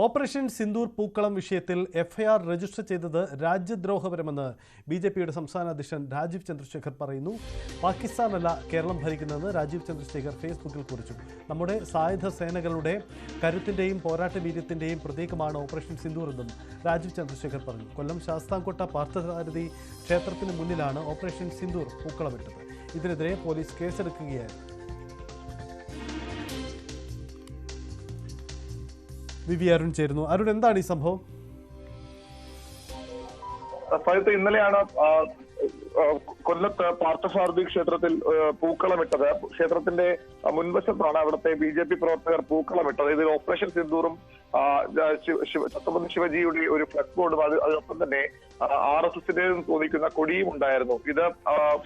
Operation Sindoor പൂക്കളം വിഷയത്തിൽ FIR register ചെയ്തത് രാജ്യദ്രോഹപരമെന്ന് ബിജെപിയുടെ സംസ്ഥാന അധ്യക്ഷൻ രാജീവ് ചന്ദ്രശേഖർ പറയുന്നു. പാകിസ്ഥാനല്ല കേരളം ഭരിക്കുന്നതെന്ന് രാജീവ് ചന്ദ്രശേഖർ ഫേസ്ബുക്കിൽ കുറിച്ചു. നമ്മുടെ സായുധ സേനകളുടെ കരുത്തിന്റെയും പോരാട്ട വീര്യത്തിന്റെയും പ്രതീകമാണ് ഓപ്പറേഷൻ സിന്ദൂർ എന്നും രാജീവ് ചന്ദ്രശേഖർ പറഞ്ഞു. കൊല്ലം ശാസ്താംകോട്ട പാർത്ഥസാരഥി ക്ഷേത്രത്തിന് മുന്നിലാണ് ഓപ്പറേഷൻ സിന്ദൂർ പൂക്കളമിട്ടത്. ഇതിനെതിരെ പോലീസ് കേസെടുക്കുകയായിരുന്നു. വി അരുൺ ചേരുന്നു. അരുൺ, എന്താണ് ഈ സംഭവം? ഇന്നലെയാണ് കൊല്ലത്ത് പാർത്ഥസാരഥി ക്ഷേത്രത്തിൽ പൂക്കളമിട്ടത്. ക്ഷേത്രത്തിന്റെ മുൻവശത്താണ് അവിടുത്തെ BJP പ്രവർത്തകർ പൂക്കളമിട്ടത്. ഇതിൽ ഓപ്പറേഷൻ സിന്ദൂറും ഛത്രപതി ശിവജിയുടെ ഒരു ഫ്ലക്സ് ബോർഡും അതിനൊപ്പം തന്നെ RSSന്റെ തോന്നിക്കുന്ന കൊടിയും ഉണ്ടായിരുന്നു. ഇത്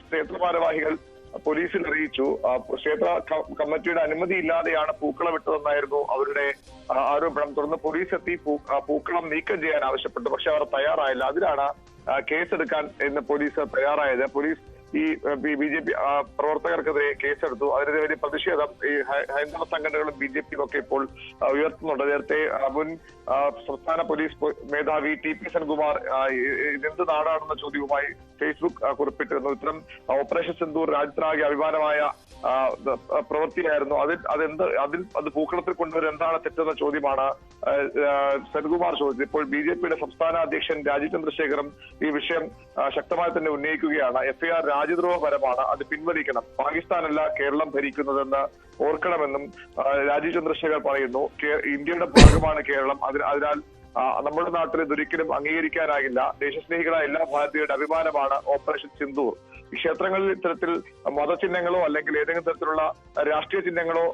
ക്ഷേത്ര ഭാരവാഹികൾ പോലീസിൽ അറിയിച്ചു. ക്ഷേത്ര കമ്മിറ്റിയുടെ അനുമതി ഇല്ലാതെയാണ് പൂക്കളമിട്ടതെന്നായിരുന്നു അവരുടെ ആരോപണം. തുടർന്ന് പോലീസ് എത്തി പൂക്കളം നീക്കം ചെയ്യാൻ ആവശ്യപ്പെട്ടു. പക്ഷെ അവർ തയ്യാറായില്ല. അതിലാണ് കേസെടുക്കാൻ എന്ന് പോലീസ് തയ്യാറായത്. പോലീസ് ഈ BJP പ്രവർത്തകർക്കെതിരെ കേസെടുത്തു. അതിനെതിരെ വലിയ പ്രതിഷേധം ഈ ഹൈന്ദവ സംഘടനകളും BJPയും ഒക്കെ ഇപ്പോൾ ഉയർത്തുന്നുണ്ട്. നേരത്തെ മുൻ സംസ്ഥാന പോലീസ് മേധാവി TP സെൻകുമാർ ഇതെന്ത് നാടാണെന്ന ചോദ്യവുമായി ഫേസ്ബുക്ക് കുറിപ്പിട്ടിരുന്നു. ഇത്തരം ഓപ്പറേഷൻ സിന്ദൂർ രാജ്യത്തിനാകെ അഭിമാനമായ പ്രവൃത്തിയായിരുന്നു. അത് പൂക്കളത്തിൽ കൊണ്ടുവരും എന്താണ് തെറ്റെന്ന ചോദ്യമാണ് സെൻകുമാർ ചോദിച്ചത്. ഇപ്പോൾ BJPയുടെ സംസ്ഥാന അധ്യക്ഷൻ രാജീവ് ചന്ദ്രശേഖറും ഈ വിഷയം ശക്തമായി തന്നെ ഉന്നയിക്കുകയാണ്. FIR രാജ്യദ്രോഹപരമാണ്, അത് പിൻവലിക്കണം. പാകിസ്ഥാനല്ല കേരളം ഭരിക്കുന്നതെന്ന് ഓർക്കണമെന്നും രാജീവ് ചന്ദ്രശേഖർ പറയുന്നു. ഇന്ത്യയുടെ ഭാഗമാണ് കേരളം. അതിനാൽ നമ്മുടെ നാട്ടിൽ ഇതൊരിക്കലും അംഗീകരിക്കാനാകില്ല. ദേശസ്നേഹികളായ എല്ലാ ഭാരതീയരുടെ അഭിമാനമാണ് ഓപ്പറേഷൻ സിന്ദൂർ. ഈ ക്ഷേത്രങ്ങളിൽ ഇത്തരത്തിൽ മതചിഹ്നങ്ങളോ അല്ലെങ്കിൽ ഏതെങ്കിലും തരത്തിലുള്ള രാഷ്ട്രീയ ചിഹ്നങ്ങളോ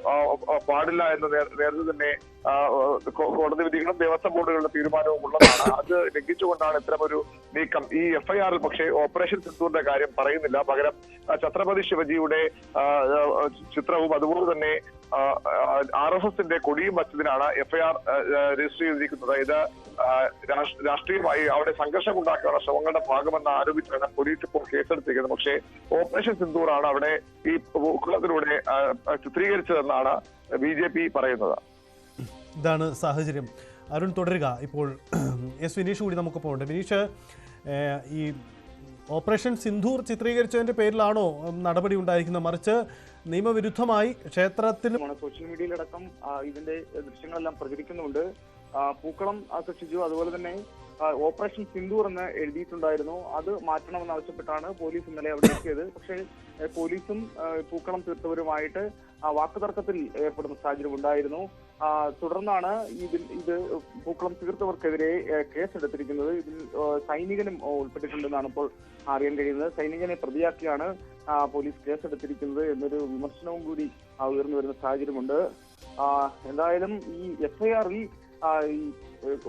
പാടില്ല എന്ന് നേരത്തെ തന്നെ കോടതി വിധികളും ദേവസ്വം ബോർഡുകളുടെ തീരുമാനവും ഉള്ളതാണ്. അത് ലംഘിച്ചുകൊണ്ടാണ് ഇത്തരമൊരു നീക്കം. ഈ FIR-ൽ പക്ഷേ ഓപ്പറേഷൻ സിന്ദൂറിന്റെ കാര്യം പറയുന്നില്ല. പകരം ഛത്രപതി ശിവജിയുടെ ചിത്രവും അതുപോലെ തന്നെ RSSന്റെ കൊടിയും വച്ചതിനാണ് FIR രജിസ്റ്റർ ചെയ്തിരിക്കുന്നത്. ഇത് രാഷ്ട്രീയമായി അവിടെ സംഘർഷമുണ്ടാക്കാനുള്ള ശ്രമങ്ങളുടെ ഭാഗമെന്ന് ആരോപിച്ചാണ് പോലീസ് ഇപ്പോൾ കേസെടുത്തിരിക്കുന്നത്. പക്ഷേ ഓപ്പറേഷൻ സിന്ദൂറാണ് അവിടെ ഈ പൂക്കളത്തിലൂടെ ചിത്രീകരിച്ചതെന്നാണ് BJP പറയുന്നത്. ഇതാണ് സാഹചര്യം. അരുൺ തുടരുക. ഇപ്പോൾ S വിനീഷ് കൂടി നമുക്കൊപ്പം ഉണ്ട്. വിനീഷ്, ഈ ഓപ്പറേഷൻ സിന്ദൂർ ചിത്രീകരിച്ചതിന്റെ പേരിലാണോ നടപടി ഉണ്ടായിരിക്കുന്നത്? മറിച്ച് നിയമവിരുദ്ധമായി ക്ഷേത്രത്തിൽ സോഷ്യൽ മീഡിയയിലടക്കം ഇതിന്റെ ദൃശ്യങ്ങളെല്ലാം പ്രചരിക്കുന്നുണ്ട്. പൂക്കളം സൃഷ്ടിച്ചു. അതുപോലെ തന്നെ ഓപ്പറേഷൻ സിന്ദൂർ എന്ന് എഴുതിയിട്ടുണ്ടായിരുന്നു. അത് മാറ്റണമെന്ന് ആവശ്യപ്പെട്ടാണ് പോലീസ് ഇന്നലെ അവിടെ എത്തിയത്. പക്ഷേ പോലീസും പൂക്കളം തീർത്തവരുമായിട്ട് വാക്കുതർക്കത്തിൽ ഏർപ്പെടുന്ന സാഹചര്യം ഉണ്ടായിരുന്നു. തുടർന്നാണ് ഇത് പൂക്കളം തീർത്തവർക്കെതിരെ കേസെടുത്തിരിക്കുന്നത്. ഇതിൽ സൈനികനും ഉൾപ്പെട്ടിട്ടുണ്ടെന്നാണ് ഇപ്പോൾ അറിയാൻ കഴിയുന്നത്. സൈനികനെ പ്രതിയാക്കിയാണ് പോലീസ് കേസെടുത്തിരിക്കുന്നത് എന്നൊരു വിമർശനവും കൂടി ഉയർന്നു വരുന്ന സാഹചര്യമുണ്ട്. എന്തായാലും ഈ FIR-ൽ ഈ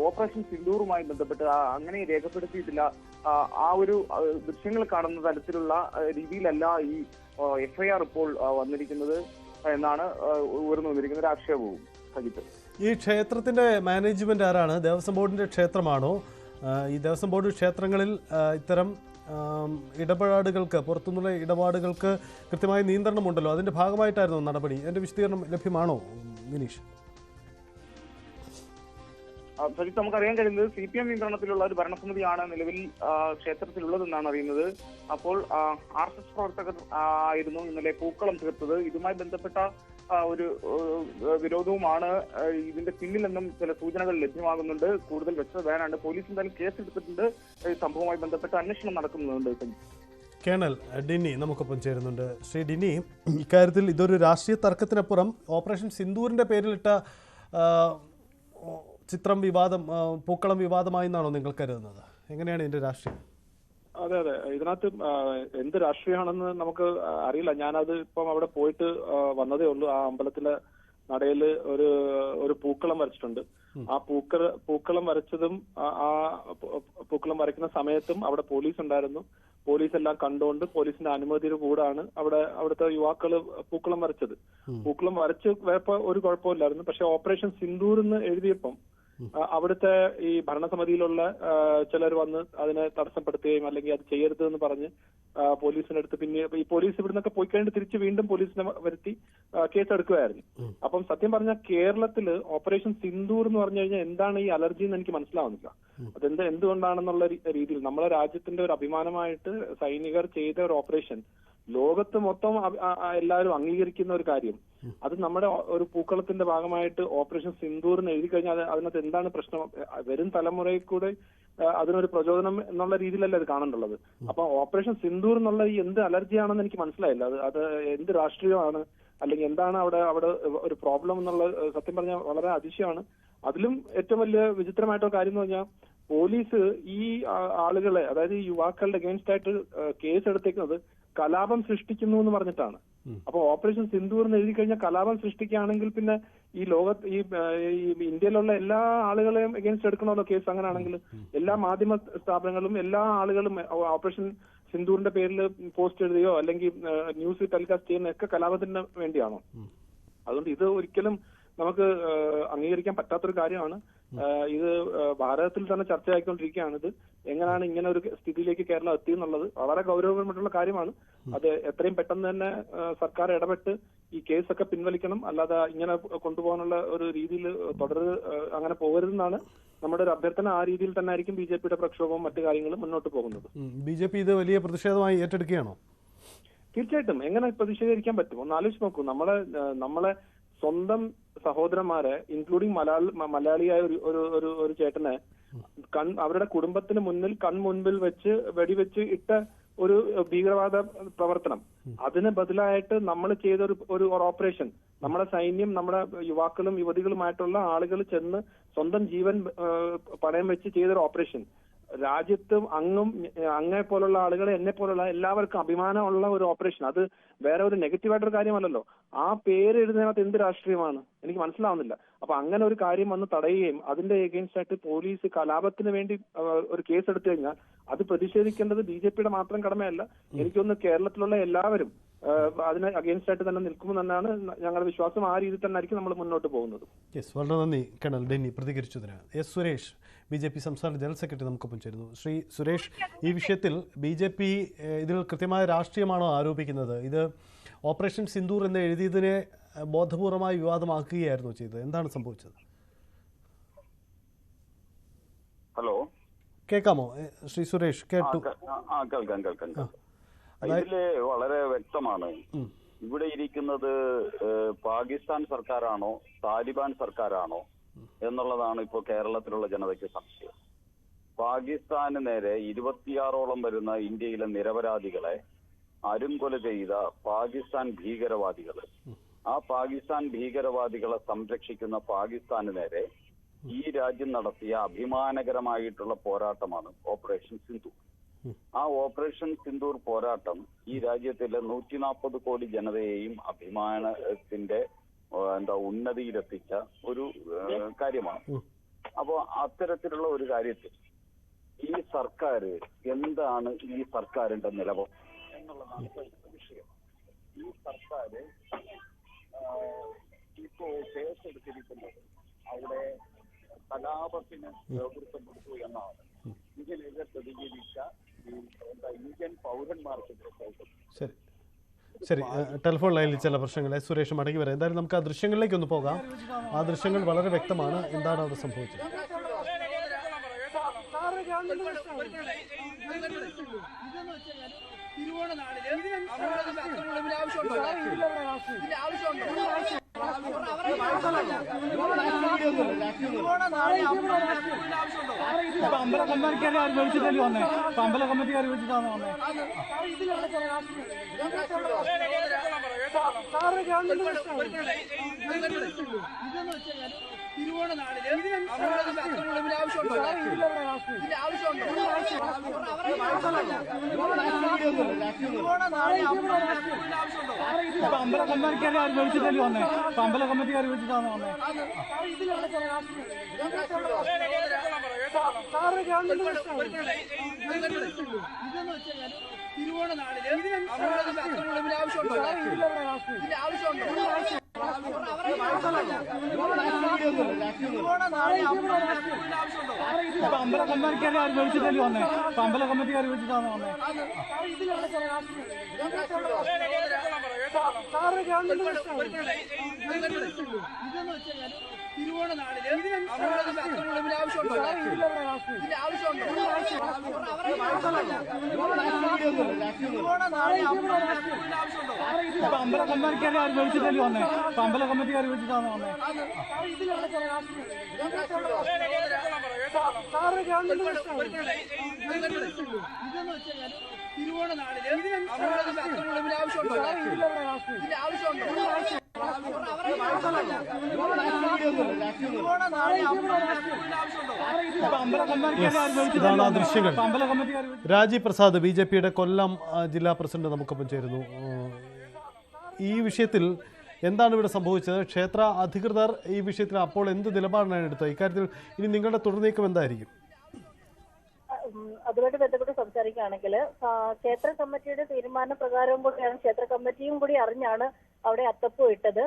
ഓപ്പറേഷൻ സിന്ദൂറുമായി ബന്ധപ്പെട്ട് അങ്ങനെ രേഖപ്പെടുത്തിയിട്ടില്ല. ആ ഒരു ദൃശ്യങ്ങൾ കാണുന്ന തരത്തിലുള്ള രീതിയിലല്ല ഈ FIR ഇപ്പോൾ വന്നിരിക്കുന്നത് എന്നാണ് ഉയർന്നു വന്നിരിക്കുന്ന ഒരു ആക്ഷേപവും. സജിത്ത്, ഈ ക്ഷേത്രത്തിന്റെ മാനേജ്മെന്റ് ആരാണ്? ദേവസ്വം ബോർഡിന്റെ ക്ഷേത്രമാണോ? ഈ ദേവസ്വം ബോർഡ് ക്ഷേത്രങ്ങളിൽ ഇത്തരം ഇടപാടുകൾക്ക്, പുറത്തുനിന്നുള്ള ഇടപാടുകൾക്ക് കൃത്യമായ നിയന്ത്രണമുണ്ടല്ലോ. അതിന്റെ ഭാഗമായിട്ടായിരുന്നു നടപടി. അതിന്റെ വിശദീകരണം ലഭ്യമാണോ വിനീഷ്? സജിത്ത്, നമുക്കറിയാൻ കഴിയുന്നത് CPM നിയന്ത്രണത്തിലുള്ള ഒരു ഭരണസമിതിയാണ് നിലവിൽ ക്ഷേത്രത്തിലുള്ളതെന്നാണ് അറിയുന്നത്. അപ്പോൾ RSS പ്രവർത്തകർ ആയിരുന്നു ഇന്നലെ പൂക്കളം തീർത്തത്. ഇതുമായി ബന്ധപ്പെട്ട ഒരു വിരോധവുമാണ് ഇതിന്റെ പിന്നിലെന്നും ചില സൂചനകൾ ലഭ്യമാകുന്നുണ്ട്. കൂടുതൽ വ്യക്തത വേനാണ്. പോലീസ് എന്തായാലും കേസെടുത്തിട്ടുണ്ട്. ഈ സംഭവവുമായി ബന്ധപ്പെട്ട് അന്വേഷണം നടക്കുന്നുണ്ട്. കേണൽ ഡിന്നി നമുക്കൊപ്പം ചേരുന്നുണ്ട്. ശ്രീ ഡിന്നി, ഇക്കാര്യത്തിൽ ഇതൊരു രാഷ്ട്രീയ തർക്കത്തിനപ്പുറം ഓപ്പറേഷൻ സിന്ദൂറിന്റെ പേരിലിട്ട ചിത്രം വിവാദം, പൂക്കളം വിവാദമായി എന്നാണോ നിങ്ങൾ കരുതുന്നത്? എങ്ങനെയാണ് ഇതിന്റെ രാഷ്ട്രീയം? അതെ, ഇതിനകത്ത് എന്ത് രാഷ്ട്രീയമാണെന്ന് നമുക്ക് അറിയില്ല. ഞാനത് ഇപ്പം അവിടെ പോയിട്ട് വന്നതേ ഉള്ളൂ. ആ അമ്പലത്തിലെ നടയില് ഒരു പൂക്കളം വരച്ചിട്ടുണ്ട്. ആ പൂക്കളം വരച്ചതും ആ പൂക്കളം വരയ്ക്കുന്ന സമയത്തും അവിടെ പോലീസ് ഉണ്ടായിരുന്നു. പോലീസ് എല്ലാം കണ്ടുകൊണ്ട് പോലീസിന്റെ അനുമതിയുടെ കൂടാണ് അവിടുത്തെ യുവാക്കള് പൂക്കളം വരച്ചത്. പൂക്കളം വരച്ച് വേപ്പോ ഒരു കുഴപ്പമില്ലായിരുന്നു. പക്ഷെ ഓപ്പറേഷൻ സിന്ദൂർ എന്ന് എഴുതിയപ്പം അവിടുത്തെ ഈ ഭരണസമിതിയിലുള്ള ചിലർ വന്ന് അതിനെ തടസ്സപ്പെടുത്തുകയും അല്ലെങ്കിൽ അത് ചെയ്യരുത് എന്ന് പറഞ്ഞ് പോലീസിനടുത്ത് പിന്നെ ഈ പോലീസ് ഇവിടുന്നൊക്കെ പോയി കഴിഞ്ഞിട്ട് തിരിച്ച് വീണ്ടും പോലീസിനെ വരുത്തി കേസ് എടുക്കുമായിരുന്നു. അപ്പം സത്യം പറഞ്ഞാൽ കേരളത്തില് ഓപ്പറേഷൻ സിന്ദൂർ എന്ന് പറഞ്ഞു കഴിഞ്ഞാൽ എന്താണ് ഈ അലർജി എന്ന് എനിക്ക് മനസ്സിലാവുന്നില്ല. എന്തുകൊണ്ടാണെന്നുള്ള രീതിയിൽ നമ്മളെ രാജ്യത്തിന്റെ ഒരു അഭിമാനമായിട്ട് സൈനികർ ചെയ്ത ഒരു ഓപ്പറേഷൻ ലോകത്ത് മൊത്തം എല്ലാവരും അംഗീകരിക്കുന്ന ഒരു കാര്യം, അത് നമ്മുടെ ഒരു പൂക്കളത്തിന്റെ ഭാഗമായിട്ട് ഓപ്പറേഷൻ സിന്ദൂർ എന്ന് എഴുതി കഴിഞ്ഞാൽ അതിനകത്ത് എന്താണ് പ്രശ്നം? വരും തലമുറയിൽ കൂടെ അതിനൊരു പ്രചോദനം എന്നുള്ള രീതിയിലല്ല അത് കാണേണ്ടുള്ളത്. അപ്പൊ ഓപ്പറേഷൻ സിന്ദൂർ എന്നുള്ള ഈ എന്ത് അലർജിയാണെന്ന് എനിക്ക് മനസ്സിലായില്ല. അത് എന്ത് രാഷ്ട്രീയമാണ് അല്ലെങ്കിൽ എന്താണ് അവിടെ ഒരു പ്രോബ്ലം എന്നുള്ള സത്യം പറഞ്ഞാൽ വളരെ അതിശയമാണ്. അതിലും ഏറ്റവും വലിയ വിചിത്രമായിട്ടൊരു കാര്യം എന്ന് പറഞ്ഞാൽ പോലീസ് ഈ ആളുകളെ, അതായത് ഈ യുവാക്കളുടെ അഗേൻസ്റ്റ് ആയിട്ട് കേസ് എടുത്തേക്കുന്നത് കലാപം സൃഷ്ടിക്കുന്നു എന്ന് പറഞ്ഞിട്ടാണ്. അപ്പൊ ഓപ്പറേഷൻ സിന്ദൂർ എന്ന് എഴുതി കഴിഞ്ഞാൽ കലാപം സൃഷ്ടിക്കുകയാണെങ്കിൽ പിന്നെ ഈ ലോകത്ത് ഈ ഇന്ത്യയിലുള്ള എല്ലാ ആളുകളെയും അഗേൻസ്റ്റ് എടുക്കണമല്ലോ കേസ്. അങ്ങനെയാണെങ്കിൽ എല്ലാ മാധ്യമ സ്ഥാപനങ്ങളും എല്ലാ ആളുകളും ഓപ്പറേഷൻ സിന്ദൂറിന്റെ പേരിൽ പോസ്റ്റ് എഴുതുകയോ അല്ലെങ്കിൽ ന്യൂസ് ടെലികാസ്റ്റ് ചെയ്യുന്നതൊക്കെ കലാപത്തിന് വേണ്ടിയാണോ? അതുകൊണ്ട് ഇത് ഒരിക്കലും നമുക്ക് അംഗീകരിക്കാൻ പറ്റാത്തൊരു കാര്യമാണ്. ഇത് ഭാരതത്തിൽ തന്നെ ചർച്ചയായിക്കൊണ്ടിരിക്കുകയാണ്. ഇത് എങ്ങനെയാണ് ഇങ്ങനെ ഒരു സ്ഥിതിയിലേക്ക് കേരളം എത്തിയെന്നുള്ളത് വളരെ ഗൗരവമായിട്ടുള്ള കാര്യമാണ്. അത് എത്രയും പെട്ടെന്ന് തന്നെ സർക്കാർ ഇടപെട്ട് ഈ കേസൊക്കെ പിൻവലിക്കണം. അല്ലാതെ ഇങ്ങനെ കൊണ്ടുപോകാനുള്ള ഒരു രീതിയിൽ അങ്ങനെ പോകരുതെന്നാണ് നമ്മുടെ ഒരു അഭ്യർത്ഥന. ആ രീതിയിൽ തന്നെ ആയിരിക്കും BJPയുടെ പ്രക്ഷോഭവും മറ്റു കാര്യങ്ങളും മുന്നോട്ട് പോകുന്നത്. BJP ഇത് വലിയ പ്രതിഷേധമായി ഏറ്റെടുക്കുകയാണോ? തീർച്ചയായിട്ടും. എങ്ങനെ പ്രതിഷേധിക്കാൻ പറ്റും? ഒന്ന് ആലോചിച്ച് നോക്കൂ. നമ്മളെ സ്വന്തം സഹോദരന്മാരെ, ഇൻക്ലൂഡിങ് മലയാളിയായ ഒരു ചേട്ടനെ അവരുടെ കുടുംബത്തിന് മുന്നിൽ കൺമുൻപിൽ വെച്ച് വെടിവെച്ച് ഇട്ട ഒരു ഭീകരവാദ പ്രവർത്തനം, അതിന് ബദലായിട്ട് നമ്മൾ ചെയ്ത ഒരു ഓപ്പറേഷൻ, നമ്മുടെ സൈന്യം, നമ്മുടെ യുവാക്കളും യുവതികളുമായിട്ടുള്ള ആളുകൾ ചെന്ന് സ്വന്തം ജീവൻ പണയം വെച്ച് ചെയ്തൊരു ഓപ്പറേഷൻ, രാജ്യത്തും അങ്ങേ പോലുള്ള ആളുകളെ, എന്നെ പോലുള്ള എല്ലാവർക്കും അഭിമാനമുള്ള ഒരു ഓപ്പറേഷൻ. അത് വേറെ ഒരു നെഗറ്റീവായിട്ടൊരു കാര്യമല്ലല്ലോ. ആ പേര് എഴുതുന്നതിനകത്ത് എന്ത് രാഷ്ട്രീയമാണ് എനിക്ക് മനസ്സിലാവുന്നില്ല. അപ്പൊ അങ്ങനെ ഒരു കാര്യം വന്ന് തടയുകയും അതിന്റെ എഗെയിൻസ്റ്റ് ആയിട്ട് പോലീസ് കലാപത്തിന് വേണ്ടി ഒരു കേസ് എടുത്തു കഴിഞ്ഞാൽ അത് പ്രതിഷേധിക്കേണ്ടത് BJPയുടെ മാത്രം കടമയല്ല. എനിക്കൊന്ന് കേരളത്തിലുള്ള എല്ലാവരും അതിന് അഗെയിൻസ്റ്റ് ആയിട്ട് തന്നെ നിൽക്കുമെന്നാണ് ഞങ്ങളുടെ വിശ്വാസം. ആ രീതിയിൽ തന്നെ ആയിരിക്കും നമ്മൾ മുന്നോട്ട് പോകുന്നത്. വളരെ നന്ദി കേണൽ ഡെന്നി പ്രതികരിച്ചതിന്. S. സുരേഷ്, BJP സംസ്ഥാന ജനറൽ സെക്രട്ടറി നമുക്കൊപ്പം ചേരുന്നു. ശ്രീ സുരേഷ്, ഈ വിഷയത്തിൽ BJP ഇതിൽ കൃത്യമായ രാഷ്ട്രീയമാണോ ആരോപിക്കുന്നത്? ഇത് ഓപ്പറേഷൻ സിന്ദൂർ എന്ന് എഴുതിയതിനെ ബോധപൂർവമായി വിവാദമാക്കുകയായിരുന്നു ചെയ്തത്. എന്താണ് സംഭവിച്ചത്? ഹലോ, കേൾക്കാമോ ശ്രീ സുരേഷ്? കേട്ടു. കേൾക്കാം. ഇതില് വളരെ വ്യക്തമാണ്. ഇവിടെ ഇരിക്കുന്നത് പാകിസ്ഥാൻ സർക്കാരാണോ താലിബാൻ സർക്കാരാണോ എന്നുള്ളതാണ് ഇപ്പോൾ കേരളത്തിലുള്ള ജനതയ്ക്ക് സംശയം. പാകിസ്ഥാന് നേരെ 26ഓളം വരുന്ന ഇന്ത്യയിലെ നിരപരാധികളെ അരുംകൊല ചെയ്ത പാകിസ്ഥാൻ ഭീകരവാദികൾ, ആ പാകിസ്ഥാൻ ഭീകരവാദികളെ സംരക്ഷിക്കുന്ന പാകിസ്ഥാന് നേരെ ഈ രാജ്യം നടത്തിയ അഭിമാനകരമായിട്ടുള്ള പോരാട്ടമാണ് ഓപ്പറേഷൻ സിന്ദൂർ. ആ ഓപ്പറേഷൻ സിന്ദൂർ പോരാട്ടം ഈ രാജ്യത്തിലെ 140 കോടി ജനതയെയും അഭിമാനത്തിന്റെ ഉന്നതിയിലെത്തിച്ച ഒരു കാര്യമാണ്. അപ്പോ അത്തരത്തിലുള്ള ഒരു കാര്യത്തിൽ ഈ സർക്കാർ എന്താണ് ഈ സർക്കാരിന്റെ നിലപാട് എന്നുള്ളതാണ് വിഷയം. ഈ സർക്കാർ ഇപ്പോ കേസെടുത്തിരിക്കുന്നത് അവിടെ കലാപത്തിന് നേതൃത്വം കൊടുത്തു എന്നാണ് ഇതിനെതിരെ പ്രതികരിച്ച ഇന്ത്യൻ പൗരന്മാർക്ക്. ശരി, ടെലിഫോൺ ലൈനിൽ ചില പ്രശ്നങ്ങൾ. സുരേഷ് മടങ്ങി വരാം. എന്തായാലും നമുക്ക് ആ ദൃശ്യങ്ങളിലേക്ക് ഒന്ന് പോകാം. ആ ദൃശ്യങ്ങൾ വളരെ വ്യക്തമാണ്. എന്താണ് അവിടെ സംഭവിച്ചത്? അമ്പല കമ്മിറ്റിക്കാരെ അനുഭവിച്ചിട്ടല്ലേ വന്നേ? അമ്പല കമ്മിറ്റിക്കാർ വെച്ചിട്ടാണ് വന്നേ. അമ്പല കമ്മിറ്റിക്കാരെ അനുഭവിച്ചിട്ടല്ലേ വന്നേ? അമ്പല കമ്മിറ്റിക്കാർ വെച്ചിട്ടാണ് വന്നേ. അമ്പല കമ്മിറ്റിക്കാരെ അനുഭവിച്ചിട്ടല്ലേ വന്നേ? അമ്പല കമ്മിറ്റിക്കാർ വെച്ചിട്ടാണ് വന്നേ. അമ്പല കമ്മിറ്റിക്കാരെ അനുഭവിച്ചിട്ടല്ലേ വന്നേ? അമ്പല കമ്മിറ്റിക്കാർ വെച്ചിട്ടാണ് വന്നേ. ഇതാണ് ആ ദൃശ്യങ്ങൾ. രാജീവ് പ്രസാദ് BJPയുടെ കൊല്ലം ജില്ലാ പ്രസിഡന്റ് നമുക്കൊപ്പം ചേരുന്നു. ഈ വിഷയത്തിൽ എന്താണ് ഇവിടെ സംഭവിച്ചത്? ക്ഷേത്ര അധികൃതർ ഈ വിഷയത്തിൽ അപ്പോൾ എന്ത് നിലപാടാണ് എടുത്തത്? ഇക്കാര്യത്തിൽ ഇനി നിങ്ങളുടെ തുടർനീക്കം എന്തായിരിക്കും? അതുമായിട്ട് ബന്ധപ്പെട്ട് സംസാരിക്കുകയാണെങ്കിൽ ക്ഷേത്ര കമ്മിറ്റിയുടെ തീരുമാനപ്രകാരം കൂടിയാണ്, ക്ഷേത്ര കമ്മിറ്റിയും കൂടി അറിഞ്ഞാണ് അവിടെ അത്തപ്പൂ ഇട്ടത്.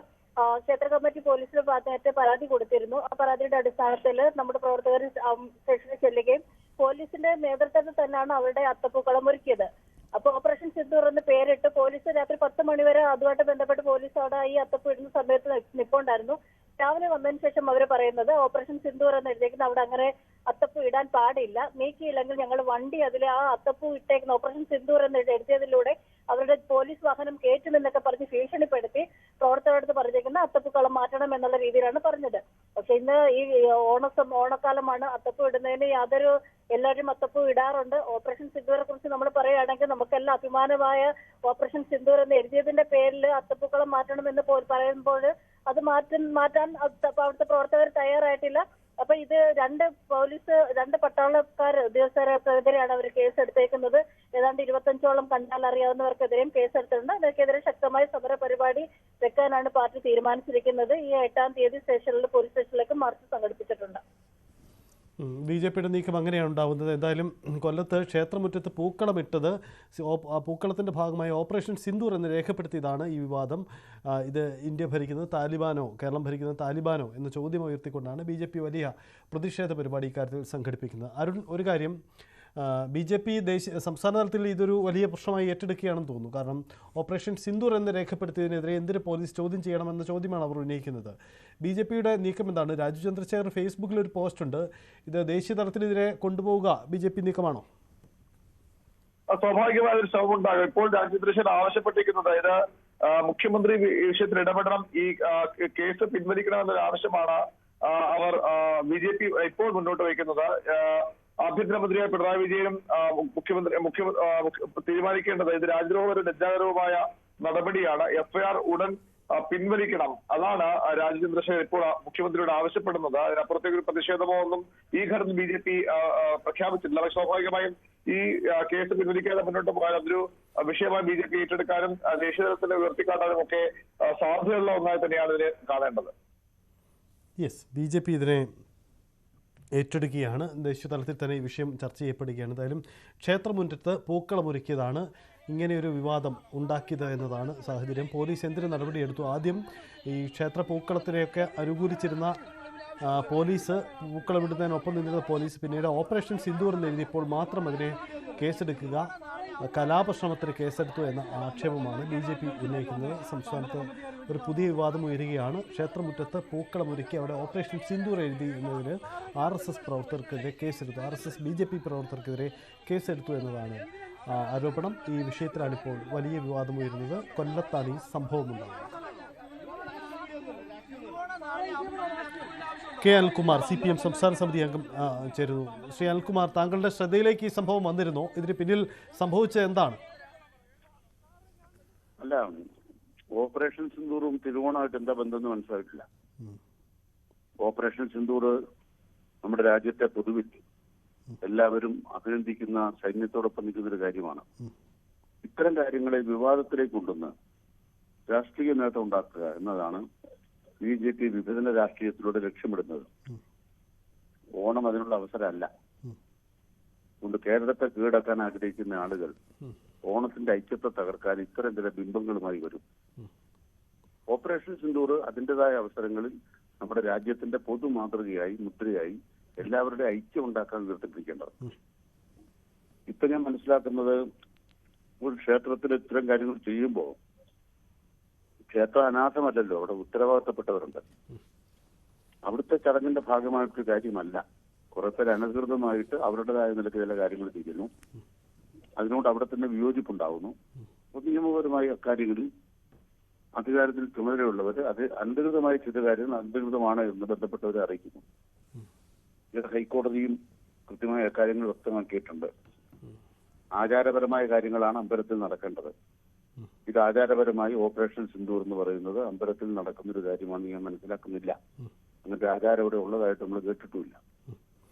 ക്ഷേത്ര കമ്മിറ്റി പോലീസിന് നേരത്തെ പരാതി കൊടുത്തിരുന്നു. ആ പരാതിയുടെ അടിസ്ഥാനത്തിൽ നമ്മുടെ പ്രവർത്തകർ സ്റ്റേഷനിൽ ചെല്ലുകയും പോലീസിന്റെ നേതൃത്വത്തിൽ തന്നെയാണ് അവരുടെ അത്തപ്പൂക്കളം ഒരുക്കിയത്. അപ്പൊ ഓപ്പറേഷൻ സിന്ദൂർ എന്ന് പേരിട്ട് പോലീസ് രാത്രി 10 മണി വരെ അതുമായിട്ട് ബന്ധപ്പെട്ട് പോലീസ് അവിടെ ഈ അത്തപ്പൂ ഇടുന്ന സമയത്ത് നിൽപ്പുണ്ടായിരുന്നു. രാവിലെ വന്നതിന് ശേഷം അവർ പറയുന്നത് ഓപ്പറേഷൻ സിന്ദൂർ എന്ന് എഴുതിയേക്കുന്ന അവിടെ അങ്ങനെ അത്തപ്പൂ ഇടാൻ പാടില്ല, നീക്കിയില്ലെങ്കിൽ ഞങ്ങൾ വണ്ടി അതിൽ ആ അത്തപ്പൂ ഇട്ടേക്കുന്ന ഓപ്പറേഷൻ സിന്ദൂർ എന്ന് എഴുതിയതിലൂടെ അവരുടെ പോലീസ് വാഹനം കയറ്റുമെന്നൊക്കെ പറഞ്ഞ് ഭീഷണിപ്പെടുത്തി പ്രവർത്തകരെടുത്ത് പറഞ്ഞേക്കുന്ന അത്തപ്പൂക്കളം മാറ്റണം എന്നുള്ള രീതിയിലാണ് പറഞ്ഞത്. പക്ഷെ ഇന്ന് ഈ ഓണക്കാലമാണ്, അത്തപ്പൂ ഇടുന്നതിന് യാതൊരു എല്ലാവരും അത്തപ്പൂ ഇടാറുണ്ട്. ഓപ്പറേഷൻ സിന്ദൂരെ കുറിച്ച് നമ്മൾ പറയുകയാണെങ്കിൽ നമുക്കെല്ലാം അഭിമാനമായ ഓപ്പറേഷൻ സിന്ദൂർ എന്ന് എഴുതിയതിന്റെ പേരിൽ അത്തപ്പൂക്കളം മാറ്റണമെന്ന് പറയുമ്പോൾ അത് മാറ്റാൻ അവിടുത്തെ പ്രവർത്തകർ തയ്യാറായിട്ടില്ല. അപ്പൊ ഇത് രണ്ട് പട്ടാളക്കാർ ഉദ്യോഗസ്ഥർക്കെതിരെയാണ് അവർ കേസെടുത്തേക്കുന്നത്. ഏതാണ്ട് 25ഓളം കണ്ടാൽ അറിയാവുന്നവർക്കെതിരെയും കേസെടുത്തിട്ടുണ്ട്. ഇതൊക്കെതിരെ ശക്തമായ സമര പരിപാടി വെക്കാനാണ് പാർട്ടി തീരുമാനിച്ചിരിക്കുന്നത്. ഈ 8-ാം തീയതി പോലീസ് സ്റ്റേഷനിലേക്ക് മാർച്ച് സംഘടിപ്പിച്ചിട്ടുണ്ട്. BJPയുടെ നീക്കം അങ്ങനെയാണ് ഉണ്ടാവുന്നത്. എന്തായാലും കൊല്ലത്ത് ക്ഷേത്രമുറ്റത്ത് പൂക്കളമിട്ടത് പൂക്കളത്തിൻ്റെ ഭാഗമായി ഓപ്പറേഷൻ സിന്ദൂർ എന്ന് രേഖപ്പെടുത്തിയതാണ് ഈ വിവാദം. ഇത് ഇന്ത്യ ഭരിക്കുന്നത് താലിബാനോ കേരളം ഭരിക്കുന്നത് താലിബാനോ എന്ന ചോദ്യം ഉയർത്തിക്കൊണ്ടാണ് BJP വലിയ പ്രതിഷേധ പരിപാടി ഇക്കാര്യത്തിൽ സംഘടിപ്പിക്കുന്നത്. അരുൺ, ഒരു കാര്യം, BJP സംസ്ഥാന തലത്തിൽ ഇതൊരു വലിയ പ്രശ്നമായി ഏറ്റെടുക്കുകയാണെന്ന് തോന്നുന്നു. കാരണം ഓപ്പറേഷൻ സിന്ദൂർ എന്ന് രേഖപ്പെടുത്തിയതിനെതിരെ എന്തിന് പോലീസ് ചോദ്യം ചെയ്യണമെന്ന ചോദ്യമാണ് അവർ ഉന്നയിക്കുന്നത്. BJPയുടെ നീക്കം എന്താണ്? രാജീവ് ചന്ദ്രശേഖർ ഫേസ്ബുക്കിൽ ഒരു പോസ്റ്റ് ഉണ്ട്. ഇത് ദേശീയ തലത്തിനെതിരെ കൊണ്ടുപോവുക BJP നീക്കമാണോ? സ്വാഭാവികമായ ഒരു ശ്രമം ഉണ്ടാകും. ഇപ്പോൾ രാജീവ് ചന്ദ്രശേഖർ ആവശ്യപ്പെട്ടിരിക്കുന്നത് ഇത് മുഖ്യമന്ത്രി ഈ വിഷയത്തിൽ ഇടപെടണം, ഈ കേസ് പിൻവലിക്കണമെന്നൊരു ആവശ്യമാണ് അവർ BJP ഇപ്പോൾ മുന്നോട്ട് വയ്ക്കുന്നത്. ആഭ്യന്തരമന്ത്രിയായ പിണറായി വിജയനും മുഖ്യമന്ത്രി തീരുമാനിക്കേണ്ടത് ഇത് രാജ്യദ്രോഹപരവും ലജ്ജാകരവുമായ നടപടിയാണ്. FIR ഉടൻ പിൻവലിക്കണം. അതാണ് രാജീവ് ചന്ദ്രശേഖർ ഇപ്പോൾ മുഖ്യമന്ത്രിയോട് ആവശ്യപ്പെടുന്നത്. അതിനപ്പുറത്തേക്ക് ഒരു പ്രതിഷേധമോ ഒന്നും ഈ ഘട്ടത്തിൽ BJP പ്രഖ്യാപിച്ചിട്ടില്ല. പക്ഷെ സ്വാഭാവികമായും ഈ കേസ് പിൻവലിക്കാതെ മുന്നോട്ട് പോകാൻ അതൊരു വിഷയമായി BJP ഏറ്റെടുക്കാനും ദേശീയ തലത്തിൽ ഉയർത്തിക്കാട്ടാനും ഒക്കെ സാധ്യതയുള്ള ഒന്നായി തന്നെയാണ് ഇതിനെ കാണേണ്ടത്. BJP ഇതിനെ ഏറ്റെടുക്കുകയാണ്. ദേശീയ തലത്തിൽ തന്നെ ഈ വിഷയം ചർച്ച ചെയ്യപ്പെടുകയാണ്. എന്തായാലും ക്ഷേത്രമുറ്റത്ത് പൂക്കളമൊരുക്കിയതാണ് ഇങ്ങനെയൊരു വിവാദം ഉണ്ടാക്കിയത് എന്നതാണ് സാഹചര്യം. പോലീസ് എന്തിന് നടപടിയെടുത്തു? ആദ്യം ഈ ക്ഷേത്ര പൂക്കളത്തിനെയൊക്കെ അനുകൂലിച്ചിരുന്ന പോലീസ്, പൂക്കളമിടുന്നതിനൊപ്പം നിന്നിരുന്ന പോലീസ് പിന്നീട് ഓപ്പറേഷൻ സിന്ദൂർ എന്ന് എഴുതിയപ്പോൾ മാത്രം അതിനെ കേസെടുക്കുക, കലാപശ്രമത്തിന് കേസെടുത്തു എന്ന ആക്ഷേപമാണ് BJP ഉന്നയിക്കുന്നത്. സംസ്ഥാനത്ത് ഒരു പുതിയ വിവാദം ഉയരുകയാണ്. ക്ഷേത്രമുറ്റത്ത് പൂക്കളമൊരുക്കി അവിടെ ഓപ്പറേഷൻ സിന്ദൂർ എഴുതി എന്നതിന് RSS പ്രവർത്തകർക്കെതിരെ കേസെടുത്തു, RSS BJP പ്രവർത്തകർക്കെതിരെ കേസെടുത്തു എന്നതാണ് ആരോപണം. ഈ വിഷയത്തിലാണിപ്പോൾ വലിയ വിവാദം ഉയരുന്നത്. കൊല്ലത്താണ് ഈ സംഭവം ഉണ്ടാകുന്നത്. K. അനിൽകുമാർ CPM സംസ്ഥാന സമിതി അംഗം ചേരുന്നു. ശ്രീ അനിൽകുമാർ, താങ്കളുടെ ശ്രദ്ധയിലേക്ക് ഈ സംഭവം വന്നിരുന്നോ? ഇതിന് പിന്നിൽ സംഭവിച്ചത് എന്താണ്? അല്ല, ഓപ്പറേഷൻ സിന്ദൂറും തിരുവോണമായിട്ട് എന്താ ബന്ധമെന്ന് മനസ്സിലാക്കില്ല. ഓപ്പറേഷൻ സിന്ദൂർ നമ്മുടെ രാജ്യത്തെ പൊതുവിൽ എല്ലാവരും അഭിനന്ദിക്കുന്ന, സൈന്യത്തോടൊപ്പം നിൽക്കുന്ന ഒരു കാര്യമാണ്. ഇത്തരം കാര്യങ്ങളെ വിവാദത്തിലേക്ക് കൊണ്ടുവന്ന് രാഷ്ട്രീയ നേട്ടം ഉണ്ടാക്കുക എന്നതാണ് BJP വിഭജന രാഷ്ട്രീയത്തിലൂടെ ലക്ഷ്യമിടുന്നത്. ഓണം അതിനുള്ള അവസരമല്ല. അതുകൊണ്ട് കേരളത്തെ കീഴടക്കാൻ ആഗ്രഹിക്കുന്ന ആളുകൾ ഓണത്തിന്റെ ഐക്യത്തെ തകർക്കാൻ ഇത്തരം ചില ബിംബങ്ങളുമായി വരും. ഓപ്പറേഷൻ സിന്ദൂർ അതിൻ്റെതായ അവസരങ്ങളിൽ നമ്മുടെ രാജ്യത്തിന്റെ പൊതു മാതൃകയായി മുദ്രയായി എല്ലാവരുടെയും ഐക്യം ഉണ്ടാക്കാൻ ഉയർത്തിപ്പിടിക്കേണ്ടത്. ഇപ്പൊ ഞാൻ മനസ്സിലാക്കുന്നത് ഒരു ക്ഷേത്രത്തിൽ ഇത്തരം കാര്യങ്ങൾ ചെയ്യുമ്പോൾ ക്ഷേത്രം അനാഥമല്ലല്ലോ, അവിടെ ഉത്തരവാദിത്തപ്പെട്ടവരുണ്ട്. അവിടുത്തെ ചടങ്ങിന്റെ ഭാഗമായിട്ടൊരു കാര്യമല്ല. കുറെ പേര് അനധികൃതമായിട്ട് അവരുടേതായ നിലയ്ക്ക് ചില കാര്യങ്ങൾ ചെയ്യുന്നു. അതിനോട് അവിടെ തന്നെ വിയോജിപ്പുണ്ടാവുന്നു. നിയമപരമായ അക്കാര്യങ്ങളിൽ അധികാരത്തിൽ ചുമതലയുള്ളവർ അത് അനധികൃതമായി ചെയ്ത കാര്യങ്ങൾ അനധികൃതമാണ് എന്ന് ബന്ധപ്പെട്ടവരെ അറിയിക്കുന്നു. ഇത് ഹൈക്കോടതിയും കൃത്യമായ അക്കാര്യങ്ങൾ വ്യക്തമാക്കിയിട്ടുണ്ട്. ആചാരപരമായ കാര്യങ്ങളാണ് അമ്പലത്തിൽ നടക്കേണ്ടത്. ഇത് ആചാരപരമായി ഓപ്പറേഷൻ സിന്ദൂർ എന്ന് പറയുന്നത് അമ്പലത്തിൽ നടക്കുന്ന ഒരു കാര്യമാണെന്ന് ഞാൻ മനസ്സിലാക്കുന്നില്ല. അങ്ങനത്തെ ആചാരം ഇവിടെ ഉള്ളതായിട്ട് നമ്മൾ കേട്ടിട്ടുമില്ല.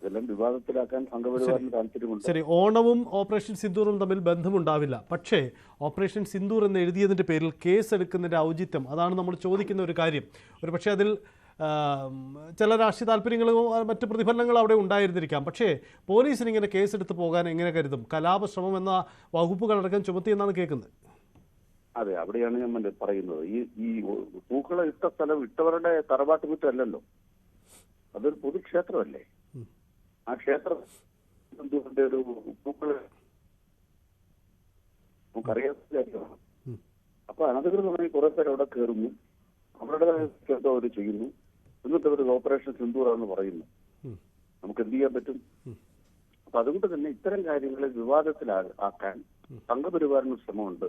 ഇതെല്ലാം വിവാദത്തിലാക്കാൻ സംഘപരിവാറിന് താല്പര്യമുണ്ട്. ശരി, ഓണവും ഓപ്പറേഷൻ സിന്ദൂറും തമ്മിൽ ബന്ധമുണ്ടാവില്ല. പക്ഷേ ഓപ്പറേഷൻ സിന്ദൂർ എന്ന് എഴുതിയതിൻ്റെ പേരിൽ കേസ് എടുക്കുന്നതിൻ്റെ ഔചിത്യം, അതാണ് നമ്മൾ ചോദിക്കുന്ന ഒരു കാര്യം. ഒരു പക്ഷേ അതിൽ ചില രാഷ്ട്രീയ താല്പര്യങ്ങളോ മറ്റ് പ്രതിഫലനങ്ങളോ അവിടെ ഉണ്ടായിരുന്നിരിക്കാം. പക്ഷേ പോലീസിന് ഇങ്ങനെ കേസെടുത്ത് പോകാൻ എങ്ങനെ കരുതും? കലാപശ്രമം എന്ന വകുപ്പുകളടക്കം ചുമത്തിയെന്നാണ് കേൾക്കുന്നത്. അതെ, അവിടെയാണ് ഞാൻ പറയുന്നത്. ഈ പൂക്കള ഇട്ട സ്ഥലം ഇട്ടവരുടെ തറവാട്ട് മുറ്റമല്ലല്ലോ, അതൊരു പൊതുക്ഷേത്രമല്ലേ. ആ ക്ഷേത്രം ഒരു പൂക്കള് നമുക്കറിയാത്ത കാര്യമാണ്. അപ്പൊ അനധികൃതമായി കുറെ പേര് അവിടെ കയറുന്നു, അവരുടേതായ ക്ഷേത്രം അവർ ചെയ്യുന്നു, എന്നിട്ട് അവർ ഓപ്പറേഷൻ സിന്ദൂറാന്ന് പറയുന്നു. നമുക്ക് എന്ത് ചെയ്യാൻ പറ്റും? അപ്പൊ അതുകൊണ്ട് തന്നെ ഇത്തരം കാര്യങ്ങളെ വിവാദത്തിലാക്കാൻ സംഘപരിവാറിന് ശ്രമമുണ്ട്.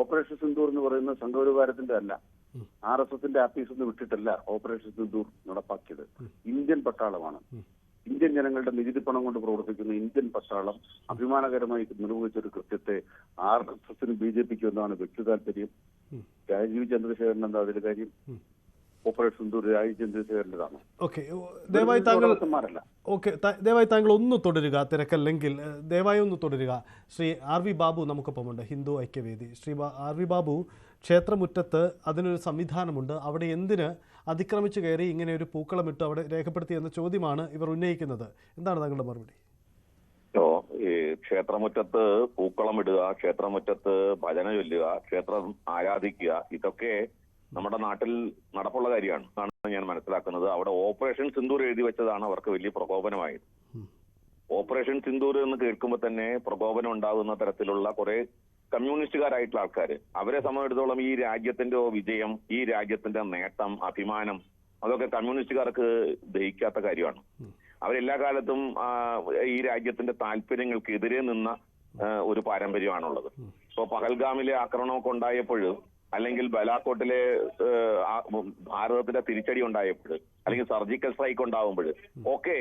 ഓപ്പറേഷൻ സിന്ദൂർ എന്ന് പറയുന്നത് സംഘപരിവാരത്തിന്റെ അല്ല, RSSന്റെ ആഫീസിൽ നിന്ന് വിട്ടിട്ടല്ല ഓപ്പറേഷൻ സിന്ദൂർ നടപ്പാക്കിയത്. ഇന്ത്യൻ പട്ടാളമാണ്. ഇന്ത്യൻ ജനങ്ങളുടെ നികുതി പണം കൊണ്ട് പ്രവർത്തിക്കുന്ന ഇന്ത്യൻ പട്ടാളം അഭിമാനകരമായി നിർവഹിച്ചൊരു കൃത്യത്തെ RSSനും BJPക്കും എന്താണ് വ്യക്തി താല്പര്യം? രാജീവ് ചന്ദ്രശേഖരൻ എന്താ അതിന്റെ കാര്യം? ഓപ്പറേഷൻ സിന്ദൂർ രാജീവ് ചന്ദ്രശേഖരൻ്റെതാണ്. ദയവായി താങ്കൾ ഒന്ന് തുടരുക, തിരക്കല്ലെങ്കിൽ ദയവായി ഒന്ന് തുടരുക. ശ്രീ RV ബാബു നമുക്കൊപ്പമുണ്ട്, ഹിന്ദു ഐക്യവേദി. ശ്രീ RV ബാബു, ക്ഷേത്രമുറ്റത്ത് അതിനൊരു സംവിധാനമുണ്ട്, അവിടെ എന്തിന് അതിക്രമിച്ചു കയറി ഇങ്ങനെ ഒരു പൂക്കളമിട്ട് അവിടെ രേഖപ്പെടുത്തി എന്ന ചോദ്യമാണ് ഇവർ ഉന്നയിക്കുന്നത്. എന്താണ് താങ്കളുടെ മറുപടി? ഈ ക്ഷേത്രമുറ്റത്ത് പൂക്കളമിടുക, ക്ഷേത്രമുറ്റത്ത് ഭജന ചൊല്ലുക, ക്ഷേത്രം ആരാധിക്കുക, ഇതൊക്കെ നമ്മുടെ നാട്ടിൽ നടപ്പുള്ള കാര്യമാണ് എന്നാണ് ഞാൻ മനസ്സിലാക്കുന്നത്. അവിടെ ഓപ്പറേഷൻ സിന്ദൂർ എഴുതി വെച്ചതാണ് അവർക്ക് വലിയ പ്രകോപനമായത്. ഓപ്പറേഷൻ സിന്ദൂർ എന്ന് കേൾക്കുമ്പോൾ തന്നെ പ്രകോപനം ഉണ്ടാകുന്ന തരത്തിലുള്ള കുറെ കമ്മ്യൂണിസ്റ്റുകാരായിട്ടുള്ള ആൾക്കാർ, അവരെ സംബന്ധിച്ചിടത്തോളം ഈ രാജ്യത്തിന്റെ വിജയം, ഈ രാജ്യത്തിന്റെ നേട്ടം, അഭിമാനം, അതൊക്കെ കമ്മ്യൂണിസ്റ്റുകാർക്ക് ദഹിക്കാത്ത കാര്യമാണ്. അവരെല്ലാ കാലത്തും ഈ രാജ്യത്തിന്റെ താല്പര്യങ്ങൾക്ക് എതിരെ നിന്ന ഒരു പാരമ്പര്യമാണുള്ളത്. ഇപ്പൊ പഹൽഗാമിലെ ആക്രമണമൊക്കെ ഉണ്ടായപ്പോൾ, അല്ലെങ്കിൽ ബലാക്കോട്ടിലെ ഭാരതത്തിന്റെ തിരിച്ചടി ഉണ്ടായപ്പോൾ, അല്ലെങ്കിൽ സർജിക്കൽ സ്ട്രൈക്ക് ഉണ്ടാകുമ്പോൾ ഒക്കെ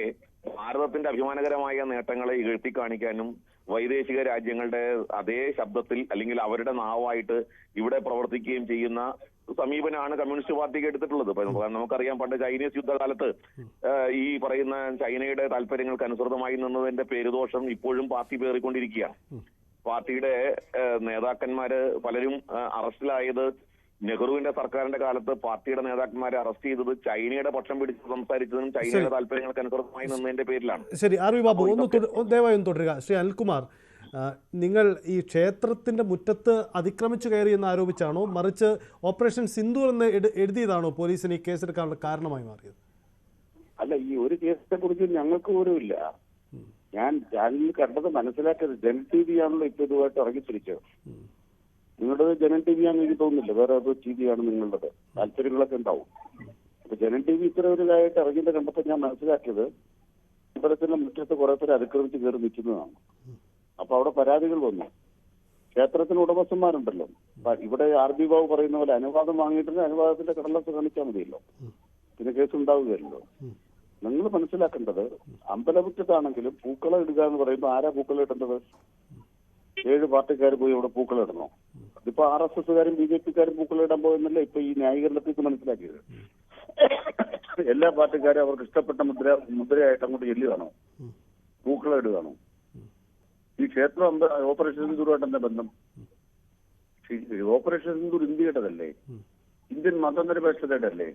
ഭാരതത്തിന്റെ അഭിമാനകരമായ നേട്ടങ്ങളെ ഇകഴ്ത്തി കാണിക്കാനും വൈദേശിക രാജ്യങ്ങളുടെ അതേ ശബ്ദത്തിൽ അല്ലെങ്കിൽ അവരുടെ നാവായിട്ട് ഇവിടെ പ്രവർത്തിക്കുകയും ചെയ്യുന്ന സമീപനമാണ് കമ്മ്യൂണിസ്റ്റ് പാർട്ടിക്ക് എടുത്തിട്ടുള്ളത്. നമുക്കറിയാം, പണ്ട് ചൈനീസ് യുദ്ധകാലത്ത് ഈ പറയുന്ന ചൈനയുടെ താല്പര്യങ്ങൾക്ക് അനുസൃതമായി നിന്നതിന്റെ പേരുദോഷം ഇപ്പോഴും പാർട്ടി പേറിക്കൊണ്ടിരിക്കുകയാണ്. പാർട്ടിയുടെ നേതാക്കന്മാര് പലരും അറസ്റ്റിലായത്, നെഹ്റുവിന്റെ സർക്കാരിന്റെ കാലത്ത് പാർട്ടിയുടെ നേതാക്കന്മാരെ അറസ്റ്റ് ചെയ്തത് ചൈനയുടെ പക്ഷം പിടിച്ച് സംസാരിച്ചതും ചൈനയുടെ താല്പര്യങ്ങൾക്ക് അനുസൃതമായി നിന്നതിന്റെ പേരിലാണ്. ശരി, RV ബാബു ദയവായി ഒന്ന് തുടരുക. ശ്രീ അനിൽകുമാർ, നിങ്ങൾ ഈ ക്ഷേത്രത്തിന്റെ മുറ്റത്ത് അതിക്രമിച്ചു കയറി എന്ന് ആരോപിച്ചാണോ, മറിച്ച് ഓപ്പറേഷൻ സിന്ദൂർ എന്ന് എഴുതിയതാണോ പോലീസിന് ഈ കേസെടുക്കാനുള്ള കാരണമായി മാറിയത്? അല്ല, ഈ ഒരു കേസിനെ കുറിച്ച് ഞങ്ങൾക്ക് പോലും ഇല്ല. ഞാൻ ചാനലിൽ കണ്ടത് മനസ്സിലാക്കിയത് ജനൻ TV ആണല്ലോ ഇപ്പൊ ഇതുമായിട്ട് ഇറങ്ങിത്തിരിച്ചത്. നിങ്ങളുടേത് ജനൻ TV ആണെന്ന് എനിക്ക് തോന്നുന്നില്ല, വേറെ ഏതോ TV ആണ് നിങ്ങളുടേത്. താല്പര്യങ്ങളൊക്കെ ഉണ്ടാവും. അപ്പൊ ജനൻ TV ഇത്ര ഒരു ഇതായിട്ട് ഇറങ്ങിയത് കണ്ടപ്പോൾ ഞാൻ മനസ്സിലാക്കിയത് അമ്പലത്തിന്റെ മുറ്റത്ത് കുറെ പേര് അതിക്രമിച്ച് കയറി നിൽക്കുന്നതാണ്. അപ്പൊ അവിടെ പരാതികൾ വന്നു. ക്ഷേത്രത്തിന് ഉടമസ്ഥന്മാരുണ്ടല്ലോ, ഇവിടെ RB ബാബു പറയുന്ന പോലെ അനുവാദം വാങ്ങിയിട്ടുണ്ട്, അനുവാദത്തിന്റെ കടലാസ് കാണിച്ചാൽ മതിയല്ലോ, പിന്നെ കേസ് ഉണ്ടാവുകയല്ലോ. നിങ്ങൾ മനസ്സിലാക്കേണ്ടത്, അമ്പലമുറ്റത്താണെങ്കിലും പൂക്കളം ഇടുക എന്ന് പറയുമ്പോൾ ആരാ പൂക്കളം ഇടേണ്ടത്? 7 പാർട്ടിക്കാർ പോയി അവിടെ പൂക്കളം ഇടണോ? അതിപ്പോ RSSകാരും BJPക്കാരും പൂക്കളം ഇടാൻ പോകുന്നില്ല. ഇപ്പൊ ഈ ന്യായീകരണത്തിൽ മനസ്സിലാക്കിയത് എല്ലാ പാർട്ടിക്കാരും അവർക്ക് ഇഷ്ടപ്പെട്ട മുദ്രയായിട്ട് അങ്ങോട്ട് ചെല്ലുകയാണോ? പൂക്കളം ഇടുകയാണോ? ഈ ക്ഷേത്രം ഓപ്പറേഷൻ സിന്ദൂറുമായിട്ട് എന്താ ബന്ധം? ഓപ്പറേഷൻ സിന്ദൂർ ഇന്ത്യയുടേതല്ലേ, ഇന്ത്യൻ മതനിരപേക്ഷതയുടെ അല്ലേ?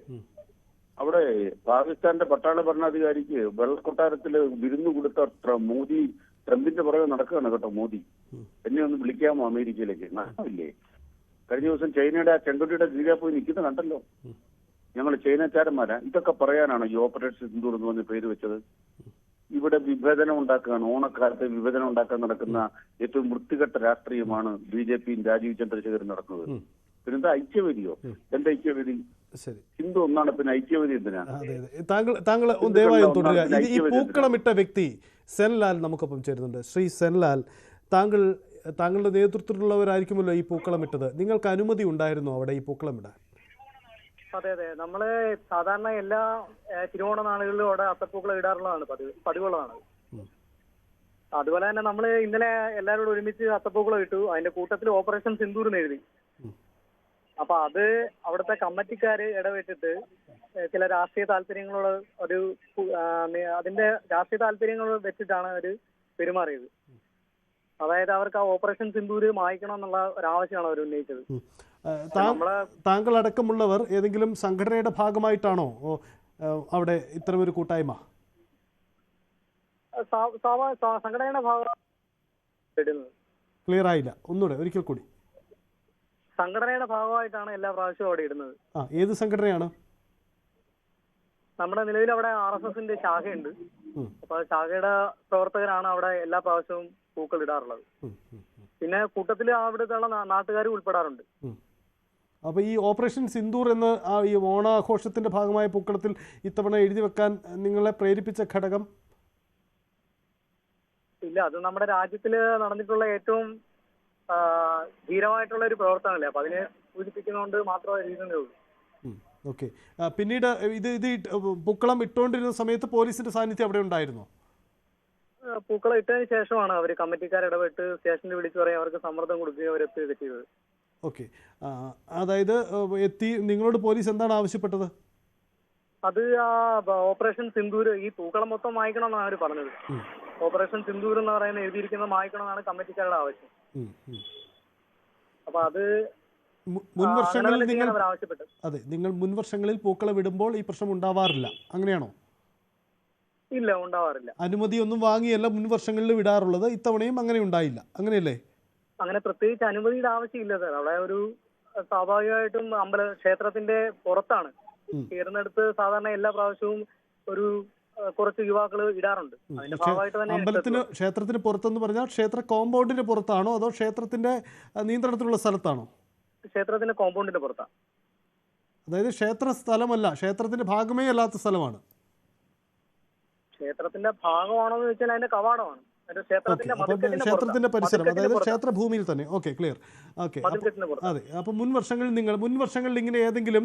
അവിടെ പാകിസ്ഥാന്റെ പട്ടാള ഭരണാധികാരിക്ക് വെള്ളക്കൊട്ടാരത്തില് വിരുന്നു കൊടുത്ത മോദി ട്രംപിന്റെ പുറകെ നടക്കുകയാണ് കേട്ടോ. മോദി, എന്നെ ഒന്ന് വിളിക്കാമോ അമേരിക്കയിലേക്ക്? നടക്കില്ലേ? കഴിഞ്ഞ ദിവസം ചൈനയുടെ ആ ചെങ്കൊടിയുടെ കീഴെ പോയി നിൽക്കുന്നത് കണ്ടല്ലോ. ഞങ്ങൾ ചൈനക്കാരന്മാരാ. ഇതൊക്കെ പറയാനാണ് ഈ ഓപ്പറേഷൻ സിന്ദൂർ എന്ന് പറഞ്ഞ പേര് വെച്ചത്. ഇവിടെ വിഭജനം ഉണ്ടാക്കുകയാണ്. ഓണക്കാലത്ത് വിഭജനം ഉണ്ടാക്കാൻ നടക്കുന്ന ഏറ്റവും വൃത്തികെട്ട രാഷ്ട്രീയമാണ് BJPയും രാജീവ് ചന്ദ്രശേഖരൻ നടക്കുന്നത്. പിന്നെന്താ ഐക്യവേദിയോ? എന്താ ഐക്യവേദി? ഹിന്ദു ഒന്നാണ്, പിന്നെ ഐക്യവേദി എന്തിനാണ്? താങ്കൾ ദയവായി തുടരുക. ഈ പൂക്കളമിട്ട വ്യക്തി സെൻലാൽ നമുക്കൊപ്പം ചേരുന്നുണ്ട്. ശ്രീ സെൻലാൽ, താങ്കളുടെ നേതൃത്വത്തിലുള്ളവരായിരിക്കുമല്ലോ ഈ പൂക്കളമിട്ടത്. നിങ്ങൾക്ക് അനുമതി ഉണ്ടായിരുന്നോ അവിടെ ഈ പൂക്കളമിടാൻ? അതെ അതെ, നമ്മള് സാധാരണ എല്ലാ തിരുവോണ നാളുകളിലും അവിടെ അത്തപ്പൂക്കളം ഇടാറുള്ളതാണ് പതിവുള്ളതാണ്. അതുപോലെ തന്നെ നമ്മള് ഇന്നലെ എല്ലാവരോടും ഒരുമിച്ച് അത്തപ്പൂക്കളം ഇട്ടു. അതിന്റെ കൂട്ടത്തിൽ ഓപ്പറേഷൻ സിന്ദൂർ എന്ന് എഴുതി. അപ്പൊ അത് അവിടുത്തെ കമ്മിറ്റിക്കാര് ഇടപെട്ടിട്ട് ചില രാഷ്ട്രീയ താല്പര്യങ്ങളോട് അതിന്റെ രാഷ്ട്രീയ താല്പര്യങ്ങൾ വെച്ചിട്ടാണ് അവര് പെരുമാറിയത്. അതായത് അവർക്ക് ആ ഓപ്പറേഷൻ സിന്ദൂർ മായ്ക്കണം എന്നുള്ള ഒരാവശ്യമാണ് അവർ ഉന്നയിച്ചത്. താങ്കൾ അടക്കമുള്ളവർ ഏതെങ്കിലും സംഘടനയുടെ ഭാഗമായിട്ടാണോ അവിടെ ഇത്തരമൊരു കൂട്ടായ്മ? സംഘടനയുടെ ഭാഗം ക്ലിയർ ആയില്ല, ഒന്നുകൂടെ ഒരിക്കൽ കൂടി. സംഘടനയുടെ ഭാഗമായിട്ടാണ് എല്ലാ പ്രാവശ്യവും അവിടെ ഇടുന്നത്. ഏത് സംഘടനയാണ്? നമ്മുടെ നിലവിൽ അവിടെ RSSന്റെ ശാഖയുണ്ട്. അപ്പൊ ശാഖയുടെ പ്രവർത്തകരാണ് അവിടെ എല്ലാ പ്രാവശ്യവും പൂക്കൾ ഇടാറുള്ളത്. പിന്നെ കൂട്ടത്തിൽ അവിടുത്തെ നാട്ടുകാർ ഉൾപ്പെടാറുണ്ട്. അപ്പൊ ഈ ഓപ്പറേഷൻ സിന്ദൂർ എന്ന ഈ ഓണാഘോഷത്തിന്റെ ഭാഗമായ പൂക്കളത്തിൽ ഇത്തവണ എഴുതി വെക്കാൻ നിങ്ങളെ പ്രേരിപ്പിച്ച ഘടകം? ഇല്ല, അത് നമ്മുടെ രാജ്യത്തില് നടന്നിട്ടുള്ള ഏറ്റവും ധീരമായിട്ടുള്ള ഒരു പ്രവർത്തനമല്ലേ. അപ്പൊ അതിനെ സൂചിപ്പിക്കുന്നതുകൊണ്ട് മാത്രമേ എഴുതുന്നേ ഉള്ളൂ. ഓക്കെ. പിന്നീട് ഇത് പൂക്കളം ഇട്ടുകൊണ്ടിരുന്ന സമയത്ത് പോലീസിന്റെ സാന്നിധ്യം അവിടെ ഉണ്ടായിരുന്നോ? പൂക്കളം ഇട്ടതിന് ശേഷമാണ് അവർ കമ്മിറ്റിക്കാർ ഇടപെട്ട് സ്റ്റേഷനിൽ വിളിച്ചു പറയാൻ അവർക്ക് സമ്മർദ്ദം കൊടുക്കുകയും അവരെത്തുകയൊക്കെ ചെയ്തത്. ഓക്കെ. അതായത് നിങ്ങളോട് പോലീസ് എന്താണ് ആവശ്യപ്പെട്ടത്? അത് ഓപ്പറേഷൻ സിന്ദൂർ, ഈ പൂക്കളം മൊത്തം മായ്ക്കണം എന്നാണ് അവർ പറഞ്ഞത്. ഓപ്പറേഷൻ സിന്ദൂർ എന്ന് പറയുന്നത് എഴുതിയിരിക്കുന്നത് മായ്ക്കണം എന്നാണ് കമ്മിറ്റിക്കാരുടെ ആവശ്യം. അപ്പൊ അത് നിങ്ങൾ മുൻവർഷങ്ങളിൽ പൂക്കളം ഇടുമ്പോൾ ഈ പ്രശ്നം ഉണ്ടാവാറില്ല, അങ്ങനെയാണോ? ഇല്ല, ഉണ്ടാവാറില്ല. അനുമതി ഒന്നും വാങ്ങിയല്ല മുൻവർഷങ്ങളിൽ വിടാറുള്ളത്. ഇത്തവണയും അങ്ങനെ ഉണ്ടായില്ല, അങ്ങനെയല്ലേ? അങ്ങനെ പ്രത്യേകിച്ച് അനുമതിയുടെ ആവശ്യമില്ല സാർ. അവിടെ ഒരു സ്വാഭാവികമായിട്ടും ക്ഷേത്രത്തിന്റെ പുറത്താണ് ചേർന്നെടുത്ത് സാധാരണ എല്ലാ പ്രാവശ്യവും ഒരു കുറച്ച് യുവാക്കൾ ഇടാറുണ്ട്. അതിന്റെ ഭാഗമായിട്ട് തന്നെ ക്ഷേത്രത്തിന് പുറത്തെന്ന് പറഞ്ഞാൽ ക്ഷേത്ര കോമ്പൗണ്ടിന്റെ പുറത്താണോ അതോ ക്ഷേത്രത്തിന്റെ നിയന്ത്രണത്തിലുള്ള സ്ഥലത്താണോ? ക്ഷേത്രത്തിന്റെ കോമ്പൗണ്ടിന്റെ പുറത്താണ്. അതായത് ക്ഷേത്ര സ്ഥലമല്ല, ക്ഷേത്രത്തിന്റെ ഭാഗമേ അല്ലാത്ത സ്ഥലമാണ്. ക്ഷേത്രത്തിന്റെ ഭാഗമാണോ എന്ന് വെച്ചാൽ അതിന്റെ കവാടമാണ്. ക്ഷേത്രത്തിന്റെ പരിസരം, അതായത് ക്ഷേത്രഭൂമിയിൽ തന്നെ. Okay, clear. ഓക്കെ. അതെ. അപ്പൊ മുൻവർഷങ്ങളിൽ ഇങ്ങനെ ഏതെങ്കിലും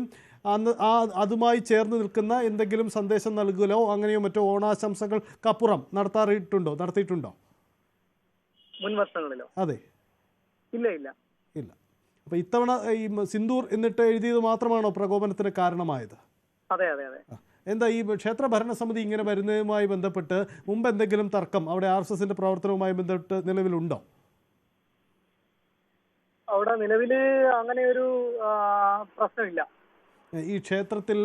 അതുമായി ചേർന്ന് നിൽക്കുന്ന എന്തെങ്കിലും സന്ദേശം നൽകുകയോ അങ്ങനെയോ മറ്റോ ഓണാശംസകൾക്കപ്പുറം നടത്തിയിട്ടുണ്ടോ മുൻവർഷങ്ങളിലോ? അതെ. ഇല്ല. അപ്പൊ ഇത്തവണ ഈ സിന്ദൂർ എന്നിട്ട് എഴുതിയത് മാത്രമാണോ പ്രകോപനത്തിന് കാരണമായത്? അതെ. എന്താ ഈ ക്ഷേത്ര ഭരണസമിതി ഇങ്ങനെ വരുന്നതുമായി ബന്ധപ്പെട്ട് മുമ്പ് എന്തെങ്കിലും തർക്കം അവിടെ RSSന്റെ പ്രവർത്തനവുമായി ബന്ധപ്പെട്ട് നിലവിലുണ്ടോ? അവിടെ നിലവില് അങ്ങനെ ഒരു പ്രശ്നമില്ല. ഈ ക്ഷേത്രത്തിൽ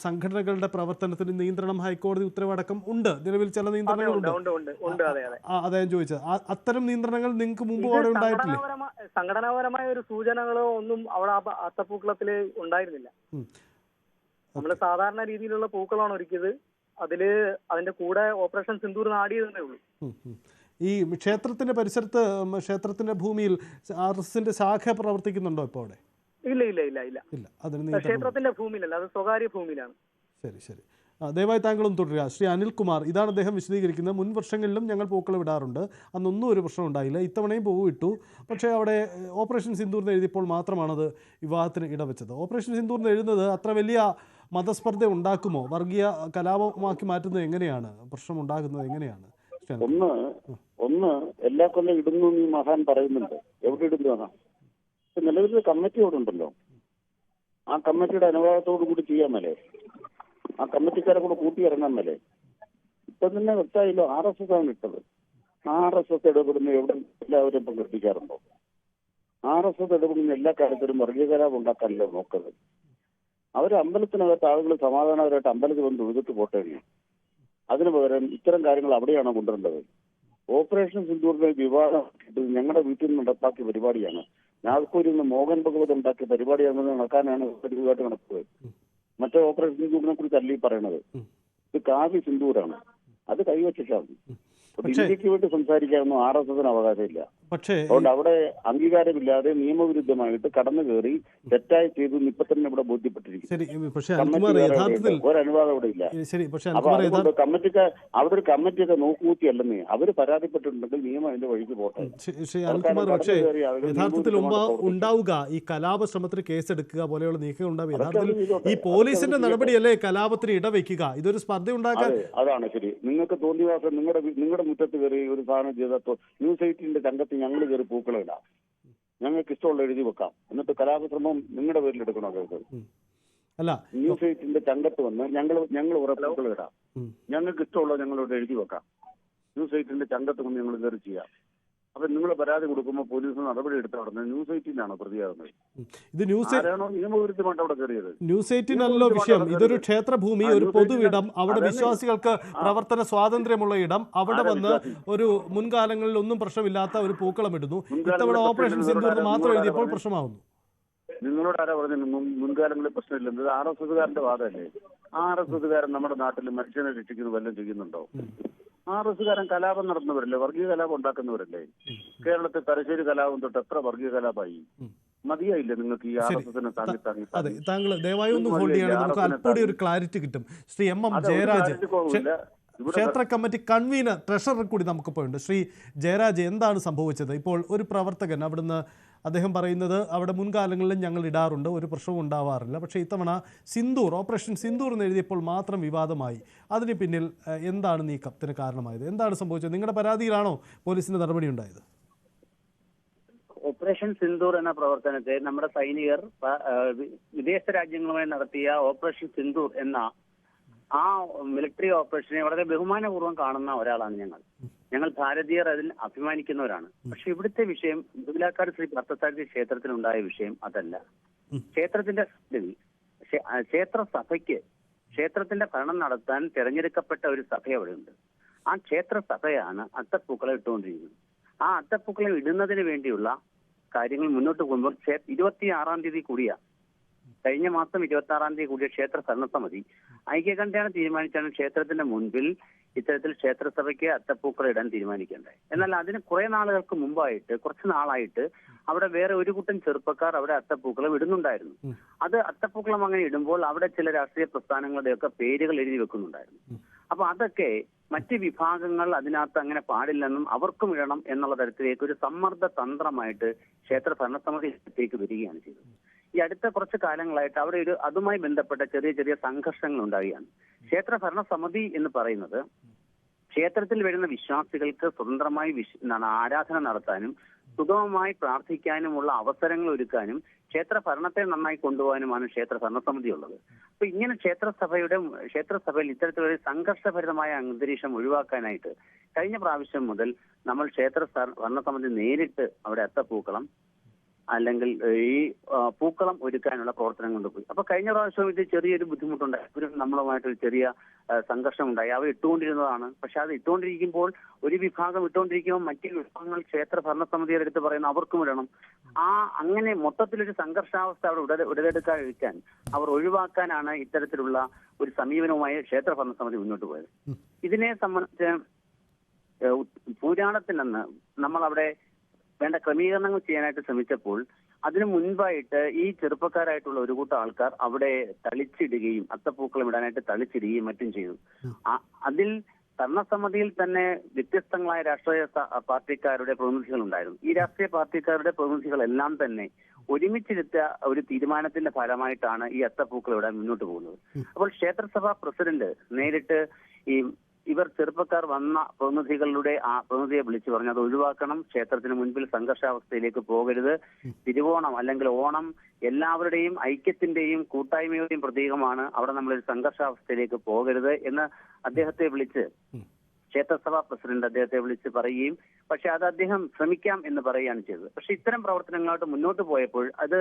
സംഘടനകളുടെ പ്രവർത്തനത്തിന് നിയന്ത്രണം ഹൈക്കോടതി ഉത്തരവടക്കം ഉണ്ട്. നിലവിൽ ചില നിയന്ത്രണങ്ങളുണ്ട്. അതാ ഞാൻ ചോദിച്ചത്. അത്തരം നിയന്ത്രണങ്ങൾ നിങ്ങൾക്ക് മുമ്പ് അവിടെ ഉണ്ടായിട്ടില്ലേ? സംഘടനാപരമായ ഒരു സൂചനകളോ ഒന്നും അവിടെ അത്തപ്പൂക്കളത്തില് ഉണ്ടായിരുന്നില്ല. നമ്മള് സാധാരണ രീതിയിലുള്ള പൂക്കളാണ് ഒരുക്കിയത്. അതിന്റെ കൂടെ ഓപ്പറേഷൻ സിന്ദൂർ ആഡ് ചെയ്തേ ഉള്ളൂ. ഈ ക്ഷേത്രത്തിന്റെ പരിസരത്ത്, ക്ഷേത്രത്തിന്റെ ഭൂമിയിൽ RSSന്റെ ശാഖ പ്രവർത്തിക്കുന്നുണ്ടോ ഇപ്പോൾ അവിടെ? ഇല്ല. ക്ഷേത്രത്തിന്റെ ഭൂമിയിലല്ല, അത് സ്വകാര്യ ഭൂമിയിലാണ്. ശരി. ദയവായി താങ്കളും തുടരുക. ശ്രീ അനിൽകുമാർ, ഇതാണ് അദ്ദേഹം വിശദീകരിക്കുന്നത്. മുൻ വർഷങ്ങളിലും ഞങ്ങൾ പൂക്കളം ഇടാറുണ്ട്, അന്നൊന്നും ഒരു പ്രശ്നം ഉണ്ടായില്ല. ഇത്തവണയും പൂവ് ഇട്ടു. പക്ഷേ അവിടെ ഓപ്പറേഷൻ സിന്ദൂർ എഴുതിയപ്പോൾ മാത്രമാണത് വിവാഹത്തിന് ഇടവെച്ചത്. ഓപ്പറേഷൻ സിന്ദൂർ എഴുതുന്നത് അത്ര വലിയ മതസ്പർദ്ധ ഉണ്ടാക്കുമോ? വർഗീയ കലാപമാക്കി മാറ്റുന്നത് എങ്ങനെയാണ്? പ്രശ്നം ഉണ്ടാകുന്നത് എങ്ങനെയാണ്? ഒന്ന് എല്ലാ കൊല്ലം ഇടുന്നു ഈ മഹാൻ പറയുന്നുണ്ട്. എവിടെ ഇടുന്നതാണ്? നിലവിൽ കമ്മിറ്റി അവിടെ ഉണ്ടല്ലോ. ആ കമ്മിറ്റിയുടെ അനുവാദത്തോടു കൂടി ചെയ്യാമല്ലേ? ആ കമ്മിറ്റിക്കാരെ കൂടെ കൂട്ടിയിറങ്ങാൻ മേലെ? ഇപ്പൊ തന്നെ വ്യക്തമായല്ലോ, RSS ആണ് ഇട്ടത്. RSS ഇടപെടുന്ന എവിടെ എല്ലാവരും പ്രകടിപ്പിക്കാറുണ്ടോ? RSS ഇടപെടുന്ന എല്ലാ കാര്യത്തിലും വർഗീയ കലാപം ഉണ്ടാക്കാനല്ലോ നോക്കുന്നത്. അമ്പലത്തിനകത്ത് ആളുകൾ സമാധാനപരമായിട്ട് അമ്പലത്തിൽ വന്ന് തൊഴുതിട്ട് പോട്ടെ. അതിനു പകരം ഇത്തരം കാര്യങ്ങൾ അവിടെയാണോ കൊണ്ടുവരേണ്ടത്? ഓപ്പറേഷൻ സിന്ദൂറിന്റെ വിവാദം ഞങ്ങളുടെ വീട്ടിൽ നിന്ന് നടപ്പാക്കിയ പരിപാടിയാണ്. നാഗ്പൂരിൽ നിന്ന് മോഹൻ ഭഗവത് ഉണ്ടാക്കിയ പരിപാടി നടക്കാനാണ് പരിപാടിയായിട്ട് നടക്കുക. മറ്റേ ഓപ്പറേഷൻ സിന്ദൂറിനെ കുറിച്ചല്ല ഈ പറയണത്. ഇത് കാവ്യ സിന്ദൂരാണ്. അത് കൈവച്ചിട്ടാണ്. ഇന്ത്യക്ക് വേണ്ടി സംസാരിക്കാനൊന്നും RSSന് അവകാശമില്ല. അതുകൊണ്ട് അവിടെ അംഗീകാരമില്ലാതെ നിയമവിരുദ്ധമായിട്ട് കടന്നു കയറി തെറ്റായി ചെയ്തു ഇപ്പൊ തന്നെ ഇവിടെ ബോധ്യപ്പെട്ടിരിക്കും. ഒരനുവാദം ഇവിടെ ഇല്ല. അപ്പൊ അതുകൊണ്ട് കമ്മിറ്റിക്ക് അവിടെ ഒരു കമ്മിറ്റിയൊക്കെ നോക്കുകൂത്തിയല്ലെന്നേ. അവര് പരാതിപ്പെട്ടിട്ടുണ്ടെങ്കിൽ നിയമം അതിന്റെ വഴിക്ക് പോട്ടെ. പക്ഷേ യഥാർത്ഥത്തിൽ ഉണ്ടാവുക ഈ കലാപ ശ്രമത്തിന് കേസെടുക്കുക പോലെയുള്ള നീക്കം ഉണ്ടാവുക യഥാർത്ഥത്തിൽ ഈ പോലീസിന്റെ നടപടിയല്ലേ കലാപത്തിന് ഇടവെക്കുക. ഇതൊരു സ്പർദ്ധ ഉണ്ടാക്കാൻ. അതാണ് ശരി. നിങ്ങൾക്ക് തോന്നിവാസം നിങ്ങളുടെ മുറ്റത്ത് കയറി ഒരു സാധനം ചെയ്തപ്പോൾ ന്യൂസ് 18 ചങ്കത്തിൽ ഞങ്ങൾ കയറി പൂക്കളം ഇടാം, ഞങ്ങൾക്ക് ഇഷ്ടമുള്ള എഴുതി വെക്കാം, എന്നിട്ട് കലാപശ്രമം നിങ്ങളുടെ പേരിൽ എടുക്കണോ? അല്ല, ന്യൂസ് 18 ചങ്കത്ത് വന്ന് ഞങ്ങൾ കുറെ പൂക്കളം ഇടാം, ഞങ്ങൾക്ക് ഇഷ്ടമുള്ള ഞങ്ങളോട് എഴുതി വെക്കാം, ന്യൂസ് 18 ചങ്കത്ത് വന്ന് ഞങ്ങൾ കയറി ചെയ്യാം. അപ്പൊ നിങ്ങൾ പരാതി കൊടുക്കുമ്പോൾ പോലീസ് നടപടി എടുത്ത ഉടനെ ന്യൂസ് 18 പ്രതിയാകുന്നത്. ഇത് ആരാണോ നിയമവിരുദ്ധമായിട്ട് അവിടെ കയറിയത്? ന്യൂസ് 18 അല്ലല്ലോ വിഷയം. ഇതൊരു ക്ഷേത്രഭൂമി, ഒരു പൊതു ഇടം, അവിടെ വിശ്വാസികൾക്ക് പ്രവർത്തന സ്വാതന്ത്ര്യമുള്ള ഇടം. അവിടെ വന്ന് ഒരു മുൻകാലങ്ങളിൽ ഒന്നും പ്രശ്നമില്ലാത്ത ഒരു പൂക്കളം ഇടുന്നു. ഇത്തവണ ഓപ്പറേഷൻ സിന്ദൂർ മാത്രം എഴുതിയപ്പോൾ പ്രശ്നമാവുന്നു. നിങ്ങളോട് ആരാ പറഞ്ഞു മുൻകാലങ്ങളിൽ പ്രശ്നമില്ലെന്നത്? RSSകാരന്റെ വാദമല്ലേ? RSSകാരൻ നമ്മുടെ നാട്ടിൽ മനുഷ്യനെ രക്ഷിക്കുന്നത് വല്ലതും ചെയ്യുന്നുണ്ടോ? RSSകാരൻ കലാപം നടത്തുന്നവരല്ലേ, വർഗീയ കലാപം ഉണ്ടാക്കുന്നവരല്ലേ? കേരളത്തിൽ തലശ്ശേരി കലാപം തൊട്ട് എത്ര വർഗീയ കലാപമായി? മതിയായില്ലേ നിങ്ങൾക്ക് ഈ RSSനെ താങ്ങി താങ്ങി? അതെ, താങ്കൾ ദയവായി ഒന്ന് ഹോൾഡ് ചെയ്യണം. നമുക്ക് അല്പൂടി ഒരു ക്ലാരിറ്റി കിട്ടും. ശ്രീ MM ജയരാജ്, ക്ഷേത്ര കമ്മിറ്റി കൺവീനർ, ട്രഷറർ കൂടി നമുക്കിപ്പോൾ ഉണ്ട്. ശ്രീ ജയരാജ്, എന്താണ് സംഭവിച്ചത്? ഇപ്പോൾ ഒരു പ്രവർത്തകൻ അവിടുന്ന് അദ്ദേഹം പറയുന്നത് അവിടെ മുൻകാലങ്ങളിലും ഞങ്ങൾ ഇടാറുണ്ട്, ഒരു പ്രശ്നവും ഉണ്ടാവാറില്ല. പക്ഷേ ഇത്തവണ സിന്ദൂർ, ഓപ്പറേഷൻ സിന്ദൂർ എന്ന് എഴുതിയപ്പോൾ മാത്രം വിവാദമായി. അതിന് പിന്നിൽ എന്താണ് നീക്കത്തിന് കാരണമായത്? എന്താണ് സംഭവിച്ചത്? നിങ്ങളുടെ പരാതിയിലാണോ പോലീസിന്റെ നടപടി ഉണ്ടായത്? ഓപ്പറേഷൻ സിന്ദൂർ എന്ന പ്രവർത്തനത്തെ നമ്മുടെ സൈനികർ വിദേശ രാജ്യങ്ങളുമായി നടത്തിയ ഓപ്പറേഷൻ സിന്ദൂർ എന്ന ആ മിലിറ്ററി ഓപ്പറേഷനെ വളരെ ബഹുമാനപൂർവ്വം കാണുന്ന ഒരാളാണ് ഞങ്ങൾ ഭാരതീയർ അതിൽ അഭിമാനിക്കുന്നവരാണ്. പക്ഷെ ഇവിടുത്തെ വിഷയം മുതലാക്കാട് ശ്രീ പാർത്ഥസാരഥി ക്ഷേത്രത്തിനുണ്ടായ വിഷയം അതല്ല. ക്ഷേത്രത്തിന്റെ ക്ഷേത്രസഭയ്ക്ക് ക്ഷേത്രത്തിന്റെ ഭരണം നടത്താൻ തിരഞ്ഞെടുക്കപ്പെട്ട ഒരു സഭ അവിടെയുണ്ട്. ആ ക്ഷേത്രസഭയാണ് അത്തപ്പൂക്കളം ഇട്ടുകൊണ്ടിരിക്കുന്നത്. ആ അത്തപ്പൂക്കളം ഇടുന്നതിന് വേണ്ടിയുള്ള കാര്യങ്ങൾ മുന്നോട്ട് പോകുമ്പോൾ 26-ാം തീയതി കൂടിയ കഴിഞ്ഞ മാസം 26-ാം തീയതി കൂടിയ ക്ഷേത്ര ഭരണസമിതി ഐക്യകണ്ഠേന തീരുമാനിച്ചാണ് ക്ഷേത്രത്തിന്റെ മുൻപിൽ ഇത്തരത്തിൽ ക്ഷേത്രസഭയ്ക്ക് അത്തപ്പൂക്കളം ഇടാൻ തീരുമാനിക്കേണ്ടത്. എന്നാൽ അതിന് കുറെ നാളുകൾക്ക് മുമ്പായിട്ട്, കുറച്ച് നാളായിട്ട് അവിടെ വേറെ ഒരു കൂട്ടം ചെറുപ്പക്കാർ അവിടെ അത്തപ്പൂക്കളം ഇടുന്നുണ്ടായിരുന്നു. അത് അത്തപ്പൂക്കളം അങ്ങനെ ഇടുമ്പോൾ അവിടെ ചില രാഷ്ട്രീയ പ്രസ്ഥാനങ്ങളുടെയൊക്കെ പേരുകൾ എഴുതി വെക്കുന്നുണ്ടായിരുന്നു. അപ്പൊ അതൊക്കെ മറ്റ് വിഭാഗങ്ങൾ അതിനകത്ത് അങ്ങനെ പാടില്ലെന്നും അവർക്കും ഇടണം എന്നുള്ള തരത്തിലേക്ക് ഒരു സമ്മർദ്ദ തന്ത്രമായിട്ട് ക്ഷേത്ര ഭരണസമിതിയിലേക്ക് വരികയാണ് ചെയ്തത്. ഈ അടുത്ത കുറച്ച് കാലങ്ങളായിട്ട് അവിടെ അതുമായി ബന്ധപ്പെട്ട ചെറിയ ചെറിയ സംഘർഷങ്ങൾ ഉണ്ടാവുകയാണ്. ക്ഷേത്ര ഭരണസമിതി എന്ന് പറയുന്നത് ക്ഷേത്രത്തിൽ വരുന്ന വിശ്വാസികൾക്ക് സ്വതന്ത്രമായി ആരാധന നടത്താനും സുഗമമായി പ്രാർത്ഥിക്കാനുമുള്ള അവസരങ്ങൾ ഒരുക്കാനും ക്ഷേത്ര ഭരണത്തെ നന്നായി കൊണ്ടുപോകാനുമാണ് ക്ഷേത്ര ഭരണസമിതി ഉള്ളത്. അപ്പൊ ഇങ്ങനെ ക്ഷേത്രസഭയിൽ ഇത്തരത്തിലൊരു സംഘർഷഭരിതമായ അന്തരീക്ഷം ഒഴിവാക്കാനായിട്ട് കഴിഞ്ഞ പ്രാവശ്യം മുതൽ നമ്മൾ ക്ഷേത്ര ഭരണസമിതി നേരിട്ട് അവിടെ അത്തപ്പൂക്കളം അല്ലെങ്കിൽ ഈ പൂക്കളം ഒരുക്കാനുള്ള പ്രവർത്തനം കൊണ്ടുപോയി. അപ്പൊ കഴിഞ്ഞ പ്രാവശ്യം ഇത് ചെറിയൊരു ബുദ്ധിമുട്ടുണ്ടായി. ഇവരും നമ്മളുമായിട്ടൊരു ചെറിയ സംഘർഷം ഉണ്ടായി. അവർ ഇട്ടുകൊണ്ടിരുന്നതാണ്. പക്ഷെ അത് ഇട്ടുകൊണ്ടിരിക്കുമ്പോൾ ഒരു വിഭാഗം ഇട്ടുകൊണ്ടിരിക്കുമ്പോൾ മറ്റു വിഭാഗങ്ങൾ ക്ഷേത്ര ഭരണസമിതിയുടെ അടുത്ത് പറയുന്നു അവർക്കും ഇടണം. അങ്ങനെ മൊത്തത്തിലൊരു സംഘർഷാവസ്ഥ അവിടെ ഉടലെടുക്കാതിരിക്കാൻ അവർ ഒഴിവാക്കാനാണ് ഇത്തരത്തിലുള്ള ഒരു സമീപനവുമായി ക്ഷേത്ര ഭരണസമിതി മുന്നോട്ട് പോയത്. ഇതിനെ സംബന്ധിച്ച് പുരാണത്തിൽ നിന്ന് നമ്മളവിടെ വേണ്ട ക്രമീകരണങ്ങൾ ചെയ്യാനായിട്ട് ശ്രമിച്ചപ്പോൾ അതിനു മുൻപായിട്ട് ഈ ചെറുപ്പക്കാരായിട്ടുള്ള ഒരു കൂട്ടം ആൾക്കാർ അവിടെ തളിച്ചിടുകയും അത്തപ്പൂക്കളം ഇടാനായിട്ട് തളിച്ചിടുകയും മറ്റും ചെയ്തു. അതിൽ ഭരണസമിതിയിൽ തന്നെ വ്യത്യസ്തങ്ങളായ രാഷ്ട്രീയ പാർട്ടിക്കാരുടെ പ്രതിനിധികൾ ഉണ്ടായിരുന്നു. ഈ രാഷ്ട്രീയ പാർട്ടിക്കാരുടെ പ്രതിനിധികളെല്ലാം തന്നെ ഒരുമിച്ചെടുത്ത ഒരു തീരുമാനത്തിന്റെ ഫലമായിട്ടാണ് ഈ അത്തപ്പൂക്കളം ഇടാൻ മുന്നോട്ട് പോകുന്നത്. അപ്പോൾ ക്ഷേത്രസഭാ പ്രസിഡന്റ് നേരിട്ട് ഇവർ ചെറുപ്പക്കാർ വന്ന പ്രതിനിധിയെ വിളിച്ചു പറഞ്ഞു അത് ഒഴിവാക്കണം, ക്ഷേത്രത്തിന് മുൻപിൽ സംഘർഷാവസ്ഥയിലേക്ക് പോകരുത്, തിരുവോണം അല്ലെങ്കിൽ ഓണം എല്ലാവരുടെയും ഐക്യത്തിന്റെയും കൂട്ടായ്മയുടെയും പ്രതീകമാണ്, അവിടെ നമ്മളൊരു സംഘർഷാവസ്ഥയിലേക്ക് പോകരുത് എന്ന് അദ്ദേഹത്തെ വിളിച്ച് ക്ഷേത്രസഭാ പ്രസിഡന്റ് അദ്ദേഹത്തെ വിളിച്ച് പറയുകയും പക്ഷെ അത് അദ്ദേഹം ശ്രമിക്കാം എന്ന് പറയുകയാണ് ചെയ്തത്. പക്ഷെ ഇത്തരം പ്രവർത്തനങ്ങളായിട്ട് മുന്നോട്ട് പോയപ്പോൾ അത്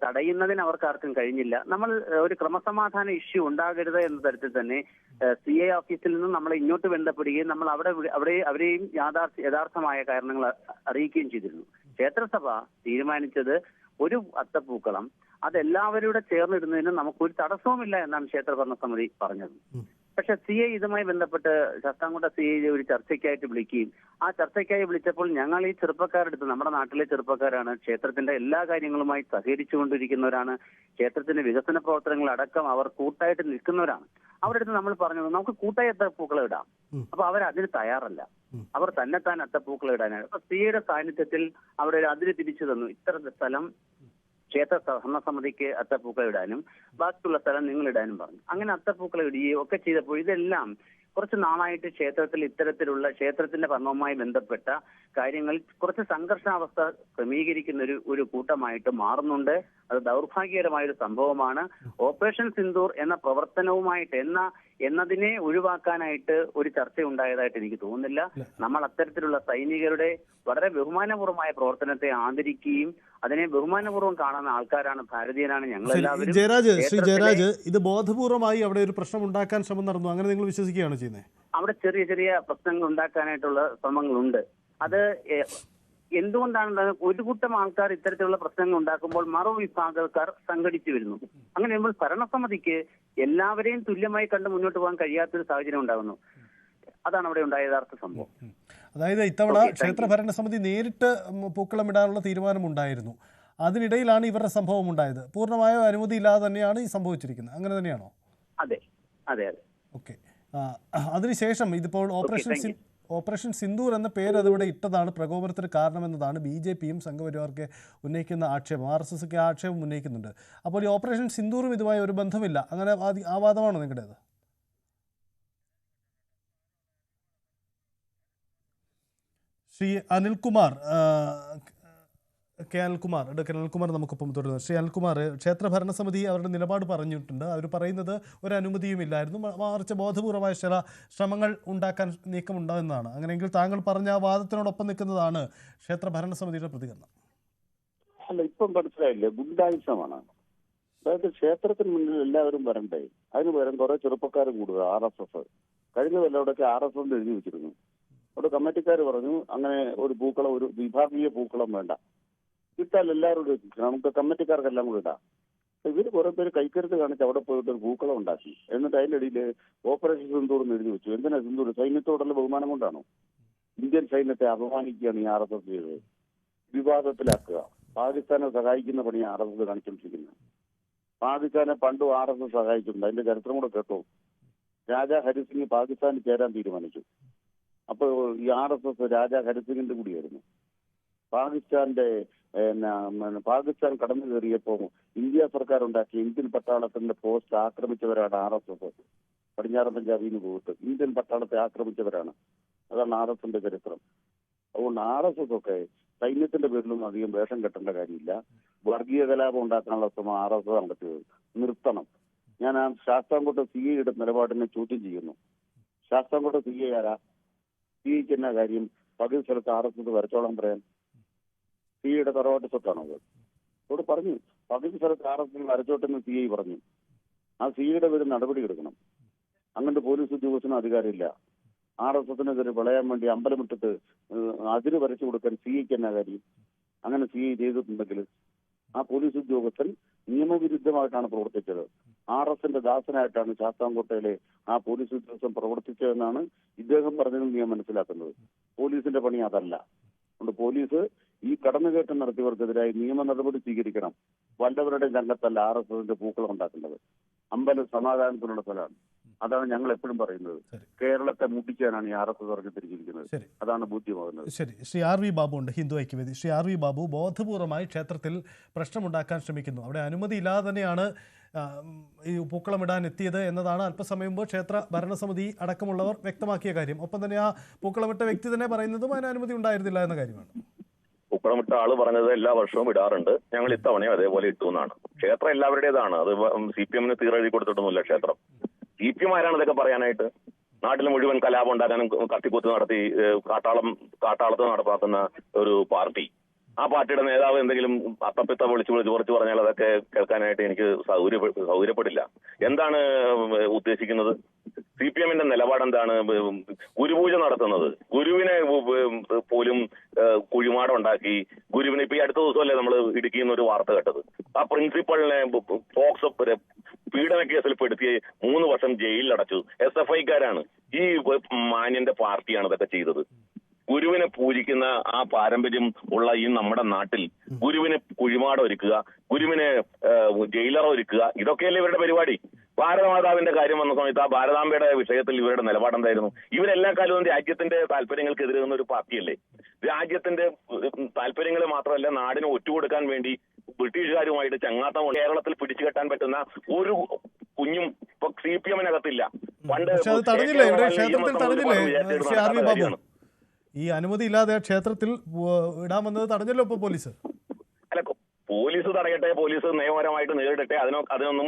തടയുന്നതിന് അവർക്കാർക്കും കഴിഞ്ഞില്ല. നമ്മൾ ഒരു ക്രമസമാധാന ഇഷ്യൂ ഉണ്ടാകരുത് എന്ന തരത്തിൽ തന്നെ CA ഓഫീസിൽ നിന്നും നമ്മളെ ഇങ്ങോട്ട് ബന്ധപ്പെടുകയും നമ്മൾ അവരെയും യഥാർത്ഥമായ കാരണങ്ങൾ അറിയിക്കുകയും ചെയ്തിരുന്നു. ക്ഷേത്രസഭ തീരുമാനിച്ചത് ഒരു അത്തപ്പൂക്കളം അതെല്ലാവരുടെ ചേർന്നിടുന്നതിന് നമുക്കൊരു തടസ്സവുമില്ല എന്നാണ് ക്ഷേത്ര ഭരണസമിതി പറഞ്ഞത്. പക്ഷെ CI ഇതുമായി ബന്ധപ്പെട്ട് ശാസ്താംകോട്ട CI ഒരു ചർച്ചയ്ക്കായിട്ട് വിളിക്കുകയും ആ ചർച്ചയ്ക്കായി വിളിച്ചപ്പോൾ ഞങ്ങൾ ഈ ചെറുപ്പക്കാരെടുത്ത്, നമ്മുടെ നാട്ടിലെ ചെറുപ്പക്കാരാണ്, ക്ഷേത്രത്തിന്റെ എല്ലാ കാര്യങ്ങളുമായി സഹകരിച്ചുകൊണ്ടിരിക്കുന്നവരാണ്, ക്ഷേത്രത്തിന്റെ വികസന പ്രവർത്തനങ്ങൾ അടക്കം അവർ കൂട്ടായിട്ട് നിൽക്കുന്നവരാണ്. അവരുടെ അടുത്ത് നമ്മൾ പറഞ്ഞത് നമുക്ക് കൂട്ടായി അത്തപ്പൂക്കളം ഇടാം. അപ്പൊ അവർ അതിന് തയ്യാറല്ല. അവർ തന്നെത്താൻ അത്തപ്പൂക്കളം ഇടാനാണ്. അപ്പൊ CIയുടെ സാന്നിധ്യത്തിൽ അവിടെ ഒരു അതിര് തിരിച്ചു തന്നു. ഇത്ര സ്ഥലം ക്ഷേത്ര ഭരണസമിതിക്ക് അത്തപ്പൂക്കളം ഇടാനും ബാക്കിയുള്ള സ്ഥലം നിങ്ങൾ ഇടാനും പറഞ്ഞു. അങ്ങനെ അത്തപ്പൂക്കളം ഇടുകയോ ഒക്കെ ചെയ്തപ്പോൾ ഇതെല്ലാം കുറച്ച് നാളായിട്ട് ക്ഷേത്രത്തിൽ ഇത്തരത്തിലുള്ള ക്ഷേത്രത്തിന്റെ ഭരണവുമായി ബന്ധപ്പെട്ട കാര്യങ്ങൾ കുറച്ച് സംഘർഷാവസ്ഥ ക്രമീകരിക്കുന്ന ഒരു കൂട്ടമായിട്ട് മാറുന്നുണ്ട്. അത് ദൗർഭാഗ്യകരമായൊരു സംഭവമാണ്. ഓപ്പറേഷൻ സിന്ദൂർ എന്ന പ്രവർത്തനവുമായിട്ട് എന്നതിനെ ഒഴിവാക്കാനായിട്ട് ഒരു ചർച്ച ഉണ്ടായതായിട്ട് എനിക്ക് തോന്നുന്നില്ല. നമ്മൾ അത്തരത്തിലുള്ള സൈനികരുടെ വളരെ ബഹുമാനപൂർവമായ പ്രവർത്തനത്തെ ആദരിക്കുകയും അതിനെ ബഹുമാനപൂർവ്വം കാണുന്ന ആൾക്കാരാണ്, ഭാരതീയനാണ് ഞങ്ങളെല്ലാവരും. ശ്രീ ജയരാജ്, ഇത് ബോധപൂർവമായി അവിടെ ഒരു പ്രശ്നം ഉണ്ടാക്കാൻ ശ്രമം നടന്നു, അങ്ങനെ നിങ്ങൾ വിശ്വസിക്കുകയാണ് ചെയ്യുന്നത്? അവിടെ ചെറിയ ചെറിയ പ്രശ്നങ്ങൾ ഉണ്ടാക്കാനായിട്ടുള്ള ശ്രമങ്ങളുണ്ട്. അത് എന്തുകൊണ്ടാണ് ഒരു കൂട്ടം ആൾക്കാർ ഇത്തരത്തിലുള്ള പ്രശ്നങ്ങൾ ഉണ്ടാക്കുമ്പോൾ മറുവിഭാഗക്കാർ സംഘടിച്ചു വരുന്നു. അങ്ങനെ നമ്മൾ ഭരണസമിതിക്ക് എല്ലാവരെയും തുല്യമായി കണ്ട് മുന്നോട്ട് പോകാൻ കഴിയാത്തൊരു സാഹചര്യം ഉണ്ടാകുന്നു. അതാണ് അവിടെ ഉണ്ടായ യഥാർത്ഥ സംഭവം. അതായത് ഇത്തവണ ക്ഷേത്ര ഭരണസമിതി നേരിട്ട് പൂക്കളമിടാനുള്ള തീരുമാനമുണ്ടായിരുന്നു. അതിനിടയിലാണ് ഇവരുടെ സംഭവം ഉണ്ടായത്. പൂർണ്ണമായ അനുമതി ഇല്ലാതെ തന്നെയാണ് ഈ സംഭവിച്ചിരിക്കുന്നത്. അങ്ങനെ തന്നെയാണോ? അതെ അതെ അതെ. ഓക്കെ. അതിനുശേഷം ഇതിപ്പോൾ ഓപ്പറേഷൻ സിന്ദൂർ എന്ന പേര് അതിവിടെ ഇട്ടതാണ് പ്രകോപനത്തിന് കാരണമെന്നതാണ് BJPയും സംഘപരിവാർക്ക് ഉന്നയിക്കുന്ന ആക്ഷേപം. RSSക്ക് ആക്ഷേപം ഉന്നയിക്കുന്നുണ്ട്. അപ്പോൾ ഈ ഓപ്പറേഷൻ സിന്ദൂറും ഇതുമായി ഒരു ബന്ധമില്ല, അങ്ങനെ ആ വാദമാണോ നിങ്ങളുടേത്? ശ്രീ അനിൽകുമാർ, അനിൽകുമാർ നമുക്കൊപ്പം തുടരുന്നു. ശ്രീ അനിൽകുമാർ, ക്ഷേത്ര ഭരണസമിതി അവരുടെ നിലപാട് പറഞ്ഞിട്ടുണ്ട്. അവർ പറയുന്നത് ഒരു അനുമതിയും ഇല്ലായിരുന്നു, മറിച്ച് ബോധപൂർവമായ ചില ശ്രമങ്ങൾ ഉണ്ടാക്കാൻ നീക്കമുണ്ടാകുന്നതാണ്. അങ്ങനെയെങ്കിൽ താങ്കൾ പറഞ്ഞ ആ വാദത്തിനോടൊപ്പം നിൽക്കുന്നതാണ് ക്ഷേത്ര ഭരണസമിതിയുടെ പ്രതികരണം. അല്ല, ഇപ്പം മനസ്സിലായില്ലേ, ഗുണ്ടായുസമാണ്. അതായത് ക്ഷേത്രത്തിന് മുന്നിൽ എല്ലാവരും വരണ്ടേ, അതിന് പകരം കുറെ ചെറുപ്പക്കാർ കൂടുക. RSS കഴിഞ്ഞ കൊല്ലവിടൊക്കെ RSS എഴുതി വെച്ചിരുന്നു. അവിടെ കമ്മിറ്റിക്കാർ പറഞ്ഞു അങ്ങനെ ഒരു പൂക്കളം, ഒരു വിഭാഗീയ പൂക്കളം വേണ്ട, ഇട്ടാൽ എല്ലാവരും നമുക്ക് കമ്മിറ്റിക്കാർക്കെല്ലാം കൂടെ ഇടാം. ഇവര് കുറെ പേര് കൈക്കരുത്ത് കാണിച്ച് അവിടെ പോയിട്ട് ഒരു പൂക്കളം ഉണ്ടാക്കി. എന്നിട്ട് അതിൻ്റെ ഇടയിൽ ഓപ്പറേഷൻ സിന്ദൂർ എന്ന് എഴുതി വെച്ചു. എന്തിനാ സിന്ദൂർ? സൈന്യത്തോടുള്ള ബഹുമാനം കൊണ്ടാണോ? ഇന്ത്യൻ സൈന്യത്തെ അപമാനിക്കുകയാണ് ഈ RSS ചെയ്തത്. വിവാദത്തിലാക്കുക. പാകിസ്ഥാനെ സഹായിക്കുന്ന പണിയാണ് RSS കാണിച്ചുകൊണ്ടിരിക്കുന്നത്. പാകിസ്ഥാനെ പണ്ടും RSS സഹായിച്ചിട്ടുണ്ട്. അതിന്റെ ചരിത്രം കൂടെ കേട്ടോ. രാജാ ഹരിസിംഗ് പാകിസ്ഥാനിൽ ചേരാൻ തീരുമാനിച്ചു. അപ്പോൾ ഈ RSS രാജാ ഹരിസിംഗിന്റെ കൂടിയായിരുന്നു. പാകിസ്ഥാൻ കടന്നു കയറിയപ്പോൾ ഇന്ത്യ സർക്കാർ ഉണ്ടാക്കിയ ഇന്ത്യൻ പട്ടാളത്തിന്റെ പോസ്റ്റ് ആക്രമിച്ചവരാണ് RSS. പടിഞ്ഞാറൻ പഞ്ചാബിൽ നിന്ന് പോയിട്ട് ഇന്ത്യൻ പട്ടാളത്തെ ആക്രമിച്ചവരാണ്. അതാണ് RSSന്റെ ചരിത്രം. അതുകൊണ്ട് RSS ഒക്കെ സൈന്യത്തിന്റെ പേരിലൊന്നും അധികം വേഷം കെട്ടേണ്ട കാര്യമില്ല. വർഗീയ കലാപം ഉണ്ടാക്കാനുള്ള ശ്രമം RSS നടത്തിയത് നിർത്തണം. ഞാൻ ആ ശാസ്താംകോട്ട CIയുടെ നിലപാടിനെ ചോദ്യം ചെയ്യുന്നു. ശാസ്താംകോട്ട CI ആരാ? CIക്ക് എന്നാ കാര്യം പകുതി സ്ഥലത്ത് RSS വരച്ചോളാൻ പറയാൻ? CIയുടെ തറവാട്ട് സ്വത്താണോ അത്? അവിടെ പറഞ്ഞു പകുതി സ്ഥലത്ത് RSS വരച്ചോട്ടെന്ന് CI പറഞ്ഞു. ആ CIയുടെ പേര് നടപടി എടുക്കണം. അങ്ങോട്ട് പോലീസ് ഉദ്യോഗസ്ഥനും അധികാരമില്ല. RSSനെതിരെ വിളയാൻ വേണ്ടി അമ്പലമിട്ടിട്ട് അതിര് വരച്ചു കൊടുക്കാൻ CIക്ക് എന്നാ കാര്യം? അങ്ങനെ CI ചെയ്തിട്ടുണ്ടെങ്കിൽ ആ പോലീസ് ഉദ്യോഗസ്ഥൻ നിയമവിരുദ്ധമായിട്ടാണ് പ്രവർത്തിച്ചത്. RSSന്റെ ദാസനായിട്ടാണ് ശാസ്താംകോട്ടയിലെ ആ പോലീസ് ഉദ്യോഗസ്ഥൻ പ്രവർത്തിച്ചതെന്നാണ് ഇദ്ദേഹം പറഞ്ഞതെന്ന് ഞാൻ മനസ്സിലാക്കുന്നത്. പോലീസിന്റെ പണി അതല്ല. അതുകൊണ്ട് പോലീസ് ഈ കടന്നുകയറ്റം നടത്തിയവർക്കെതിരായി നിയമ നടപടി സ്വീകരിക്കണം. വല്ലവരുടെ രംഗത്തല്ല RSSന്റെ പൂക്കളം ഉണ്ടാക്കേണ്ടത്. അമ്പലം സമാധാനത്തിനുള്ള സ്ഥലമാണ്. അതാണ് ഞങ്ങൾ എപ്പോഴും പറയുന്നത്. കേരളത്തെ മുട്ടിക്കാനാണ് ഈ RSS ഇറങ്ങിത്തിരിച്ചിരിക്കുന്നത്. അതാണ് ബോധ്യമാകുന്നത്. ശരി. ശ്രീ RV ബാബു ഉണ്ട്, ഹിന്ദു ഐക്യവേദി. ശ്രീ RV ബാബു, ബോധപൂർവമായി ക്ഷേത്രത്തിൽ പ്രശ്നമുണ്ടാക്കാൻ ശ്രമിക്കുന്നു. അവിടെ അനുമതി ഇല്ലാതെ തന്നെയാണ് ഈ പൂക്കളമിടാൻ എത്തിയത് എന്നതാണ് അല്പസമയം മുമ്പ് ക്ഷേത്ര ഭരണസമിതി അടക്കമുള്ളവർ വ്യക്തമാക്കിയ കാര്യം. ഒപ്പം തന്നെ ആ പൂക്കളമിട്ട വ്യക്തി തന്നെ പറയുന്നതും അതിന് അനുമതി ഉണ്ടായിരുന്നില്ല എന്ന കാര്യമാണ്. പൂക്കളമിട്ട ആള് പറഞ്ഞത് എല്ലാ വർഷവും ഇടാറുണ്ട്, ഞങ്ങൾ ഇത്തവണയും അതേപോലെ ഇട്ടു എന്നാണ്. ക്ഷേത്രം എല്ലാവരുടേതാണ്. അത് CPMന് തീരെഴുതി കൊടുത്തിട്ടൊന്നുമില്ല ക്ഷേത്രം. CPM ആരാണ് ഇതൊക്കെ പറയാനായിട്ട്? നാട്ടിൽ മുഴുവൻ കലാപം ഉണ്ടാക്കാനും കത്തിക്കുത്ത് നടത്തി കാട്ടാളത്ത് നടപ്പാക്കുന്ന ഒരു പാർട്ടി. ആ പാർട്ടിയുടെ നേതാവ് എന്തെങ്കിലും അത്തപ്പിത്ത വിളിച്ചു കുറച്ച് പറഞ്ഞാൽ അതൊക്കെ കേൾക്കാനായിട്ട് എനിക്ക് സൗകര്യപ്പെടില്ല. എന്താണ് ഉദ്ദേശിക്കുന്നത്? CPM-ന്റെ നിലപാട് എന്താണ്? ഗുരുപൂജ നടത്തുന്നത്, ഗുരുവിനെ പോലും കുഴിമാടമുണ്ടാക്കി, ഗുരുവിനെ ഇപ്പൊ ഈ അടുത്ത ദിവസമല്ലേ നമ്മൾ ഇടുക്കിയിൽ നിന്ന് ഒരു വാർത്ത കേട്ടത്, ആ പ്രിൻസിപ്പളിനെ പോക്സോ പീഡന കേസിൽ പെടുത്തി 3 വർഷം ജയിലിലടച്ചു. SFI-ക്കാരാണ്. ഈ മാന്യന്റെ പാർട്ടിയാണ് ഇതൊക്കെ ചെയ്തത്. ഗുരുവിനെ പൂജിക്കുന്ന ആ പാരമ്പര്യം ഉള്ള ഈ നമ്മുടെ നാട്ടിൽ ഗുരുവിനെ കുഴിമാടം ഒരുക്കുക, ഗുരുവിനെ ജയിലറ ഒരുക്കുക, ഇതൊക്കെയല്ലേ ഇവരുടെ പരിപാടി. ഭാരതമാതാവിന്റെ കാര്യം വന്ന സമയത്ത് ആ ഭാരതാംബയുടെ വിഷയത്തിൽ ഇവരുടെ നിലപാടെന്തായിരുന്നു? ഇവരെല്ലാ കാലവും രാജ്യത്തിന്റെ താല്പര്യങ്ങൾക്കെതിരെ നിന്ന ഒരു പാർട്ടിയല്ലേ. രാജ്യത്തിന്റെ താല്പര്യങ്ങൾ മാത്രമല്ല, നാടിനെ ഒറ്റുകൊടുക്കാൻ വേണ്ടി ബ്രിട്ടീഷുകാരുമായിട്ട് ചങ്ങാത്തം കേരളത്തിൽ പിടിച്ചു കെട്ടാൻ പറ്റുന്ന ഒരു കുഞ്ഞും ഇപ്പൊ CPM-നകത്തില്ല. പണ്ട് ഈ അനുമതി ഇല്ലാതെ ക്ഷേത്രത്തിൽ ഇടാൻ വന്നത് തടഞ്ഞല്ലോ ഇപ്പൊ പോലീസ്. അല്ല, പോലീസ് തടയട്ടെ, പോലീസ് നിയമപരമായിട്ട് നേരിടട്ടെ, അതിനൊന്നും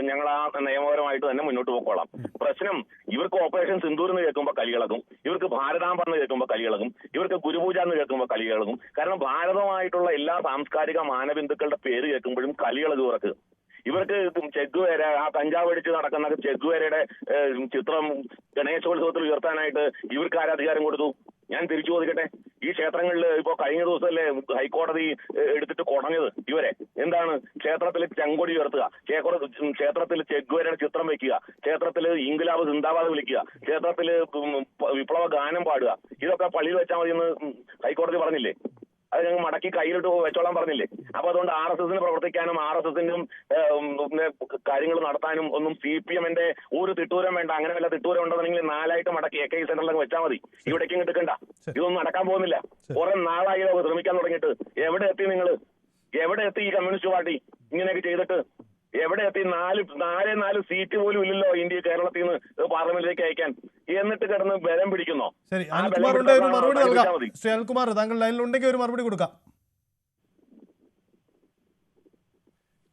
ഞങ്ങൾ ആ നിയമപരമായിട്ട് തന്നെ മുന്നോട്ട് പോയിക്കോളാം. പ്രശ്നം ഇവർക്ക് ഓപ്പറേഷൻ സിന്ദൂർ എന്ന് കേൾക്കുമ്പോൾ കലികളകും, ഇവർക്ക് ഭാരതാംബ എന്ന് കേൾക്കുമ്പോൾ കലികളകും, ഇവർക്ക് ഗുരുപൂജ എന്ന് കേൾക്കുമ്പോൾ കലികളകും. കാരണം ഭാരതമായിട്ടുള്ള എല്ലാ സാംസ്കാരിക മാനബിന്ദുക്കളുടെ പേര് കേൾക്കുമ്പോഴും കലികളക് ഇവർക്ക്. ഇവർക്ക് ചെഗുവേര, ആ കഞ്ചാവ് അടിച്ച് നടക്കുന്ന ചെഗുവേരയുടെ ചിത്രം ഗണേശോത്സവത്തിൽ ഉയർത്താനായിട്ട് ഇവർക്ക് ആരാധികാരം കൊടുത്തു? ഞാൻ തിരിച്ചു ചോദിക്കട്ടെ, ഈ ക്ഷേത്രങ്ങളിൽ ഇപ്പൊ കഴിഞ്ഞ ദിവസമല്ലേ ഹൈക്കോടതി എടുത്തിട്ട് കുടഞ്ഞത് ഇവരെ? എന്താണ്? ക്ഷേത്രത്തിൽ ചെങ്കൊടി ഉയർത്തുക, ക്ഷേത്രത്തിൽ ചെഗുവേരയുടെ ചിത്രം വെക്കുക, ക്ഷേത്രത്തിൽ ഇൻക്ലാബ് സിന്ദാബാദ് വിളിക്കുക, ക്ഷേത്രത്തിൽ വിപ്ലവ ഗാനം പാടുക, ഇതൊക്കെ പള്ളിയിൽ വെച്ചാൽ മതി എന്ന് ഹൈക്കോടതി പറഞ്ഞില്ലേ? അത് ഞങ്ങൾ മടക്കി കയ്യിലിട്ട് വെച്ചോളാൻ പറഞ്ഞില്ലേ? അപ്പൊ അതുകൊണ്ട് RSSന് പ്രവർത്തിക്കാനും RSSനും കാര്യങ്ങൾ നടത്താനും ഒന്നും CPM-ന്റെ ഒരു തിട്ടൂരം വേണ്ട. അങ്ങനെ വല്ല തിട്ടൂരം ഉണ്ടെന്നുണ്ടെങ്കിൽ 4 മടക്കി AKI സെന്ററിലൊക്കെ വെച്ചാൽ മതി. ഇവിടേക്കും എടുക്കണ്ട. ഇതൊന്നും നടക്കാൻ പോകുന്നില്ല. കുറെ നാളായി ശ്രമിക്കാൻ തുടങ്ങിയിട്ട്. എവിടെ എത്തി നിങ്ങൾ? എവിടെ എത്തി ഈ കമ്മ്യൂണിസ്റ്റ് പാർട്ടി ഇങ്ങനെയൊക്കെ ചെയ്തിട്ട്? എവിടെ എത്തി? 4 സീറ്റ് പോലും ഇല്ലല്ലോ ഇന്ത്യ കേരളത്തിൽ നിന്ന് പാർലമെന്റിലേക്ക് അയക്കാൻ. എന്നിട്ട് കിടന്ന് ബലം പിടിക്കുന്നോ? ശരി, അനിൽകുമാറിന്റെ ഒരു മറുപടി നൽകാം. ശ്രീ അനിൽകുമാർ, താങ്കൾ ലൈനിലുണ്ടെങ്കിൽ ഒരു മറുപടി കൊടുക്കാം.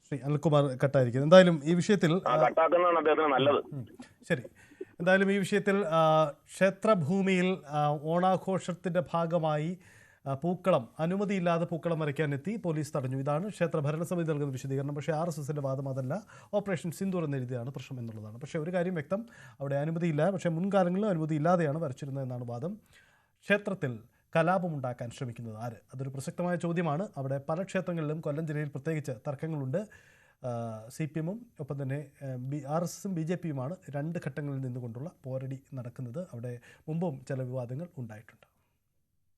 ശ്രീ അനിൽകുമാർ കട്ടായിരിക്കും. എന്തായാലും ഈ വിഷയത്തിൽ കട്ടാക്കുന്നതാണ് അദ്ദേഹത്തിന് നല്ലത്. ശരി, എന്തായാലും ഈ വിഷയത്തിൽ ക്ഷേത്രഭൂമിയിൽ ഓണാഘോഷത്തിന്റെ ഭാഗമായി പൂക്കളം അനുമതിയില്ലാതെ പൂക്കളം വരയ്ക്കാനെത്തി പോലീസ് തടഞ്ഞു. ഇതാണ് ക്ഷേത്ര ഭരണസമിതി നൽകുന്ന വിശദീകരണം. പക്ഷേ RSSന്റെ വാദം അതല്ല, ഓപ്പറേഷൻ സിന്ദൂർ എന്നെഴുതിയാണ് പ്രശ്നം എന്നുള്ളതാണ്. പക്ഷേ ഒരു കാര്യം വ്യക്തം, അവിടെ അനുമതിയില്ല. പക്ഷേ മുൻകാലങ്ങളിൽ അനുമതി ഇല്ലാതെയാണ് വരച്ചിരുന്നത് എന്നാണ് വാദം. ക്ഷേത്രത്തിൽ കലാപമുണ്ടാക്കാൻ ശ്രമിക്കുന്നത് ആര്? അതൊരു പ്രസക്തമായ ചോദ്യമാണ്. അവിടെ പല ക്ഷേത്രങ്ങളിലും കൊല്ലം ജില്ലയിൽ പ്രത്യേകിച്ച് തർക്കങ്ങളുണ്ട്. CPM-ഉം ഒപ്പം തന്നെ RSSും BJP-യുമാണ് 2 ഘട്ടങ്ങളിൽ നിന്നുകൊണ്ടുള്ള പോരടി നടക്കുന്നത്. അവിടെ മുമ്പും ചില വിവാദങ്ങൾ ഉണ്ടായിട്ടുണ്ട്.